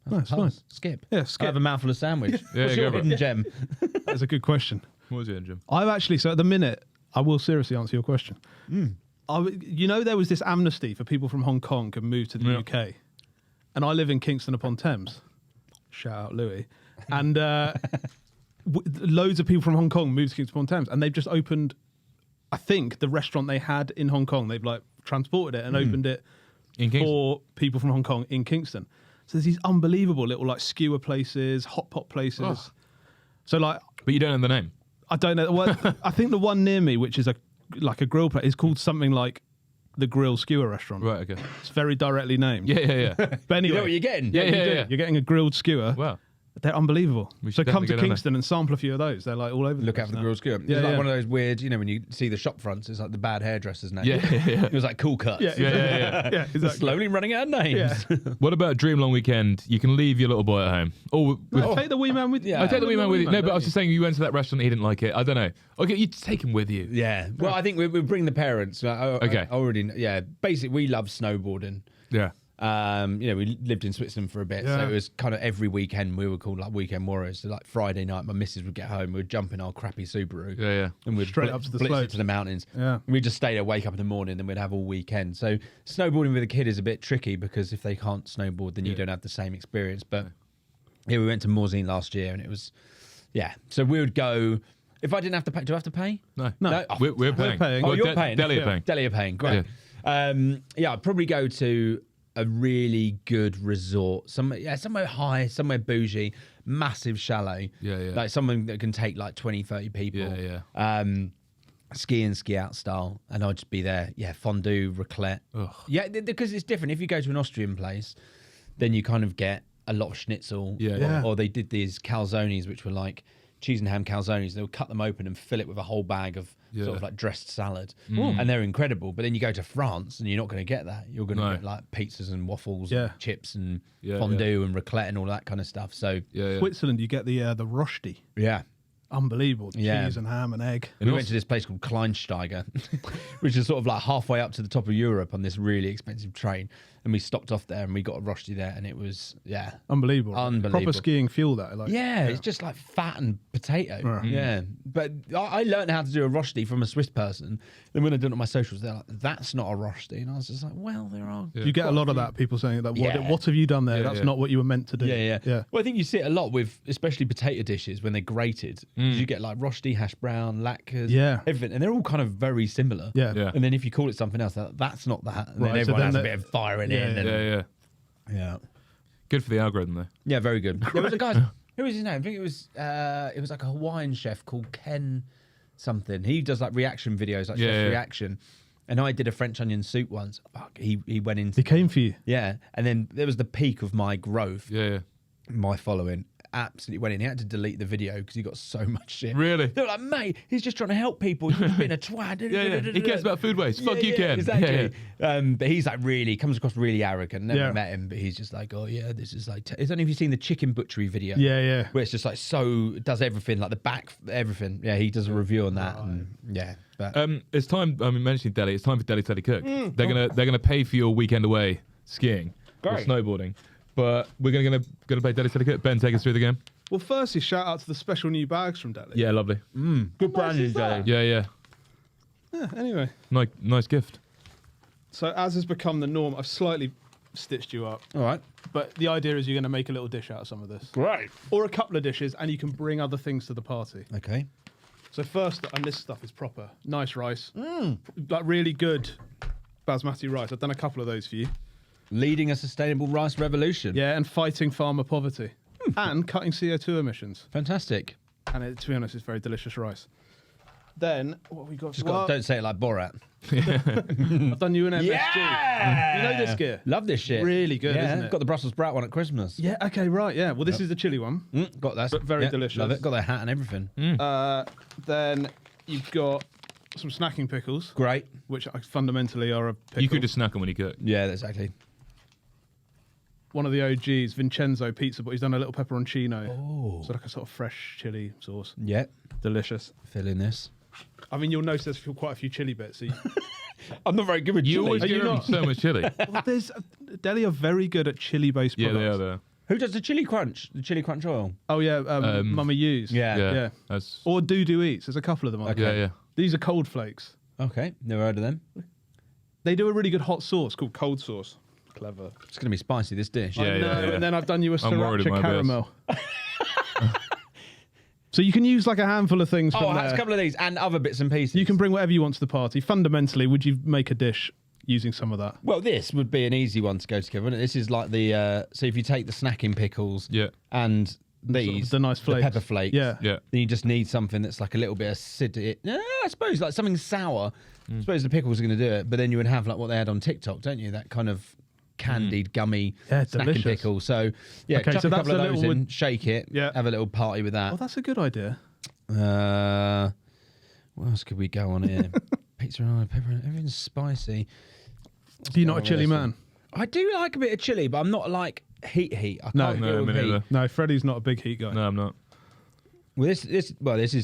Nice, Pass. nice. Skip. Yeah, I skip. have a mouthful of sandwich. Yeah, What's go your for it. hidden gem? That's a good question. What was your hidden gem? I've actually, so at the minute, I will seriously answer your question. There was this amnesty for people from Hong Kong could move to the UK. And I live in Kingston upon Thames. Shout out Louis. And loads of people from Hong Kong moved to Kingston upon Thames. And they've just opened, I think, the restaurant they had in Hong Kong. They've like transported it and opened it In Kingston? for people from Hong Kong in Kingston. So there's these unbelievable little like skewer places, hot pot places. Oh. So like, But you don't know the name. I don't know. Well, I think the one near me, which is a grill place, is called something like the Grill Skewer Restaurant. Right, okay. It's very directly named. Yeah. But anyway, You know what you're getting? Yeah, you yeah, do. yeah. You're getting a grilled skewer. Wow. They're unbelievable. We So should come to definitely go down Kingston and sample a few of those. They're like all over the Look place out for the now. grilled skewer. It's Yeah, like yeah. one of those weird, when you see the shop fronts, it's like the bad hairdressers now. Yeah. It was like Cool Cuts. Yeah, Yeah. yeah, exactly. Slowly running out of names. Yeah. What about Dream Long Weekend? You can leave your little boy at home. Or No, take the wee man with you. Yeah. I take the wee man with you. No, but I was don't just saying you went to that restaurant, he didn't like it. I don't know. Okay, you just take him with you. Yeah. Well, I think we bring the parents. Okay. I already. Yeah. Basically, we love snowboarding. Yeah. We lived in Switzerland for a bit, so Yeah. it was kind of every weekend we were called like weekend warriors. So like Friday night, my missus would get home, we'd jump in our crappy Subaru, Yeah. and we'd Straight up to the blitz it slopes. to the mountains. Yeah. We'd just stay there, wake up in the morning, then we'd have all weekend. So snowboarding with a kid is a bit tricky because if they can't snowboard, then you don't have the same experience. But we went to Morzine last year, and it was So we would go. If I didn't have to pay, do I have to pay? No. No. Oh, We're paying. paying. Oh, you're paying. Deli are Yeah. paying. Deli are paying. Great. I'd probably go to a really good resort, somewhere high, somewhere bougie, massive chalet. Yeah. Like something that can take like 20, 30 people. Yeah. Ski in, ski out style. And I'd just be there. Yeah, fondue, raclette. Ugh. Yeah, because it's different. If you go to an Austrian place, then you kind of get a lot of schnitzel. Yeah. Or they did these calzones, which were like cheese and ham calzones. They'll cut them open and fill it with a whole bag of sort of like dressed salad, and they're incredible. But then you go to France and you're not going to get that. You're going to get like pizzas and waffles, and chips and fondue and raclette and all that kind of stuff. So Switzerland, you get the rosti. yeah. Unbelievable. Cheese and ham and egg. And we went to this place called Kleinsteiger, which is sort of like halfway up to the top of Europe on this really expensive train. And we stopped off there and we got a rosti there, and it was, Unbelievable. Unbelievable. Proper skiing fuel, that. Like, it's just like fat and potato. Yeah. But I learned how to do a rosti from a Swiss person. Then when I did it on my socials, they're like, that's not a rosti. And I was just like, well, there are. You get a lot of that, people saying that, what have you done there? That's not what you were meant to do. Yeah. Well, I think you see it a lot with especially potato dishes when they're grated. You get like rosti, hash brown, latkes, everything. And they're all kind of very similar. Yeah. And then if you call it something else, that's not that. And then everyone has a bit of fire in it. Yeah. Good for the algorithm, though. Yeah, very good. There was a guy, who was his name? I think it was like a Hawaiian chef called Ken something. He does like reaction videos, like chef's reaction. And I did a French onion soup once. Fuck, he went into... He came for you. Yeah. And then there was the peak of my growth. Yeah. My following. Absolutely went in. He had to delete the video because he got so much shit. Really? They were like, mate, he's just trying to help people. He's being a twat. He cares about food waste. Fuck you, Ken. Exactly. But he's like comes across really arrogant. Never met him, but he's just like, oh yeah, this is like. I don't know if you've seen the chicken butchery video. Yeah. Where it's just like does everything, like the back, everything. Yeah, he does a review on that. And, But it's time. I mean, mentioning deli, it's time for Deli Teddy Cook. They're gonna pay for your weekend away skiing or snowboarding, but we're gonna play Deli Teddy Cook. Ben, take us through the game. Well, firstly, shout out to the special new bags from Deli. Yeah, lovely. good branding, Deli. Yeah. Anyway. Nice gift. So as has become the norm, I've slightly stitched you up. All right. But the idea is you're going to make a little dish out of some of this. Great. Or a couple of dishes, and you can bring other things to the party. Okay. So first, and this stuff is proper. Nice rice. Like really good basmati rice. I've done a couple of those for you. Leading a sustainable rice revolution. Yeah, and fighting farmer poverty. And cutting CO2 emissions. Fantastic. And to be honest, it's very delicious rice. Then, what have we got? Don't say it like Borat. I've done you an MSG. Yeah! You know this gear? Love this shit. Really good, isn't it? Got the Brussels sprout one at Christmas. Yeah, okay, right, yeah. Well, this is the chili one. Got that. But very delicious. Love it. Got their hat and everything. Then you've got some snacking pickles. Great. Which fundamentally are a pickle. You could just snack them when you cook. Yeah, exactly. One of the OGs, Vincenzo pizza, but he's done a little pepperoncino. Oh. So like a sort of fresh chili sauce. Yeah. Delicious. Fill in this. I mean, you'll notice there's quite a few chili bits. So I'm not very good with You chili. always give them so much chili. well, Deli are very good at chili-based products. Yeah, they are. Who does the chili crunch? The chili crunch oil? Oh, yeah, Mama U's. Yeah. That's... Or Do Eats. There's a couple of them. Okay. Yeah. These are cold flakes. Okay. Never heard of them. They do a really good hot sauce called cold sauce. Clever. It's going to be spicy, this dish. Yeah. And then I've done you a I'm worried sriracha at my caramel. So you can use like a handful of things from there. A couple of these and other bits and pieces. You can bring whatever you want to the party. Fundamentally, would you make a dish using some of that? Well, this would be an easy one to go together, wouldn't it? This is like the... so if you take the snacking pickles and these... The nice flakes. The pepper flakes. Yeah. Then you just need something that's like a little bit acidic. Yeah, I suppose like something sour. I suppose the pickles are going to do it. But then you would have like what they had on TikTok, don't you? That kind of candied, gummy snacking delicious. pickle. So, yeah, Okay, chuck so a that's couple of a those little in, shake it, have a little party with that. Oh, that's a good idea. What else could we go on here? Pizza and pepper, everything's spicy. You're not a chili man? I do like a bit of chili, but I'm not like heat. I No. can't No, deal me with heat. neither. No, Freddie's not a big heat guy. No, I'm not. Well, this is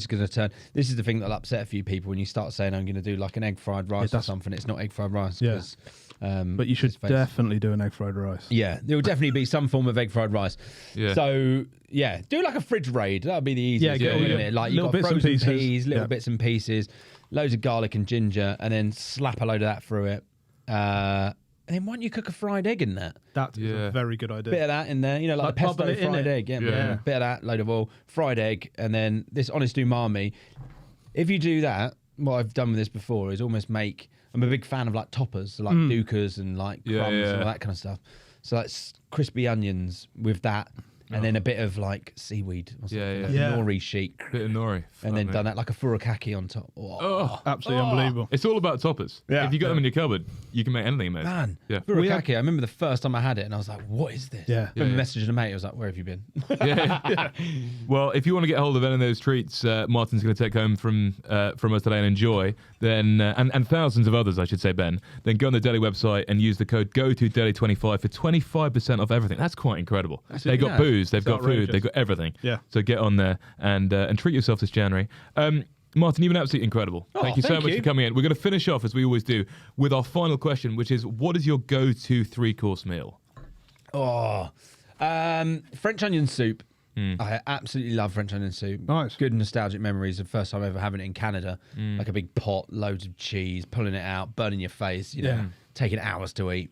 going to turn. This is the thing that'll upset a few people when you start saying I'm going to do like an egg fried rice or something. It's not egg fried rice. Yeah. 'Cause, But you should definitely do an egg fried rice. Yeah, there will definitely be some form of egg fried rice. Yeah. So yeah, do like a fridge raid. That'd be the easiest. Yeah, wouldn't yeah. it? Like Little you've got bits and frozen pieces. peas, little Yeah. bits and pieces, loads of garlic and ginger, and then slap a load of that through it. And then why don't you cook a fried egg in that? That is a very good idea. Bit of that in there, you know, like, Like a pesto bubble it in fried it. egg. Yeah. Yeah. Bit of that, load of oil, fried egg, and then this honest umami. If you do that, what I've done with this before is almost make. I'm a big fan of like toppers, so like dukas and like crumbs and all that kind of stuff. So like crispy onions with that, and then a bit of like seaweed, or something, Yeah. like nori sheet, Bit of nori. and then done that like a furikake on top. Oh, Absolutely unbelievable. it's all about toppers. Yeah. If you got them in your cupboard, you can make anything amazing. Man, Yeah. furikake. I remember the first time I had it, and I was like, "What is this?" Yeah. I remember messaging a mate. I was like, "Where have you been?" Yeah. Well, if you want to get hold of any of those treats Martyn's going to take home from us today and enjoy, then and thousands of others, I should say, Ben, then go on the Deli website and use the code GoToDeli25 for 25% off everything. That's quite incredible. They've got booze, they've got food, outrageous. they've got everything. Yeah. So get on there and treat yourself this January. Martyn, you've been absolutely incredible. Thank you so much for coming in. We're going to finish off, as we always do, with our final question, which is, what is your go-to 3-course meal? French onion soup. I absolutely love French onion soup. Nice. Good nostalgic memories of first time ever having it in Canada. Like a big pot, loads of cheese, pulling it out, burning your face, you know, taking hours to eat.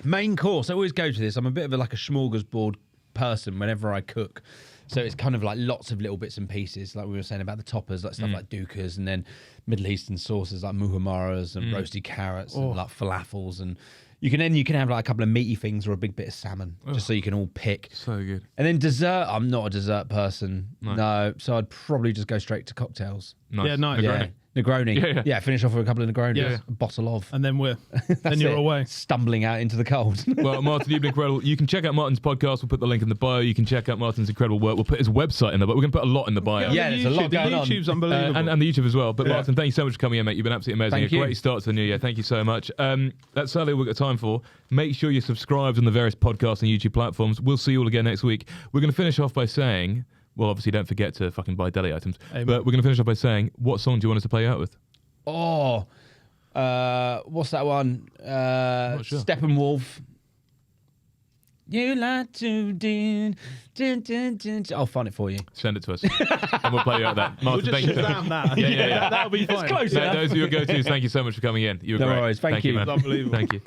Main course, I always go to this. I'm a bit of like a smorgasbord person whenever I cook. So it's kind of like lots of little bits and pieces, like we were saying about the toppers, like stuff like dukas, and then Middle Eastern sauces like muhammaras and roasted carrots and like falafels, and you can have like a couple of meaty things or a big bit of salmon, just so you can all pick. So good. And then dessert, I'm not a dessert person, no. So I'd probably just go straight to cocktails. Nice. Yeah, nice. Negroni. Negroni. Yeah, finish off with a couple of Negronis. Yeah. A bottle of. And then you're That's it. away. Stumbling out into the cold. Well, Martyn, you've been incredible. You can check out Martyn's podcast. We'll put the link in the bio. You can check out Martyn's incredible work. We'll put his website in there, but we're going to put a lot in the bio. Yeah, there's a lot going on. The YouTube's unbelievable. And the YouTube as well. But Martyn, thank you so much for coming in, mate. You've been absolutely amazing. Thank a you. great start to the new year. Thank you so much. That's sadly all we've got time for. Make sure you're subscribed on the various podcast and YouTube platforms. We'll see you all again next week. We're going to finish off by saying, well, obviously don't forget to fucking buy deli items. Amen. But we're going to finish off by saying, what song do you want us to play out with? What's that one? sure. Steppenwolf. You like to do. I'll find it for you. Send it to us. And we'll play you out that. We'll Martyn, just thank you. Shazam that. Yeah. That'll be fine. close No, enough. those are your go-tos. Thank you so much for coming in. You were No great. worries. Thank you. man. It's unbelievable. Thank you.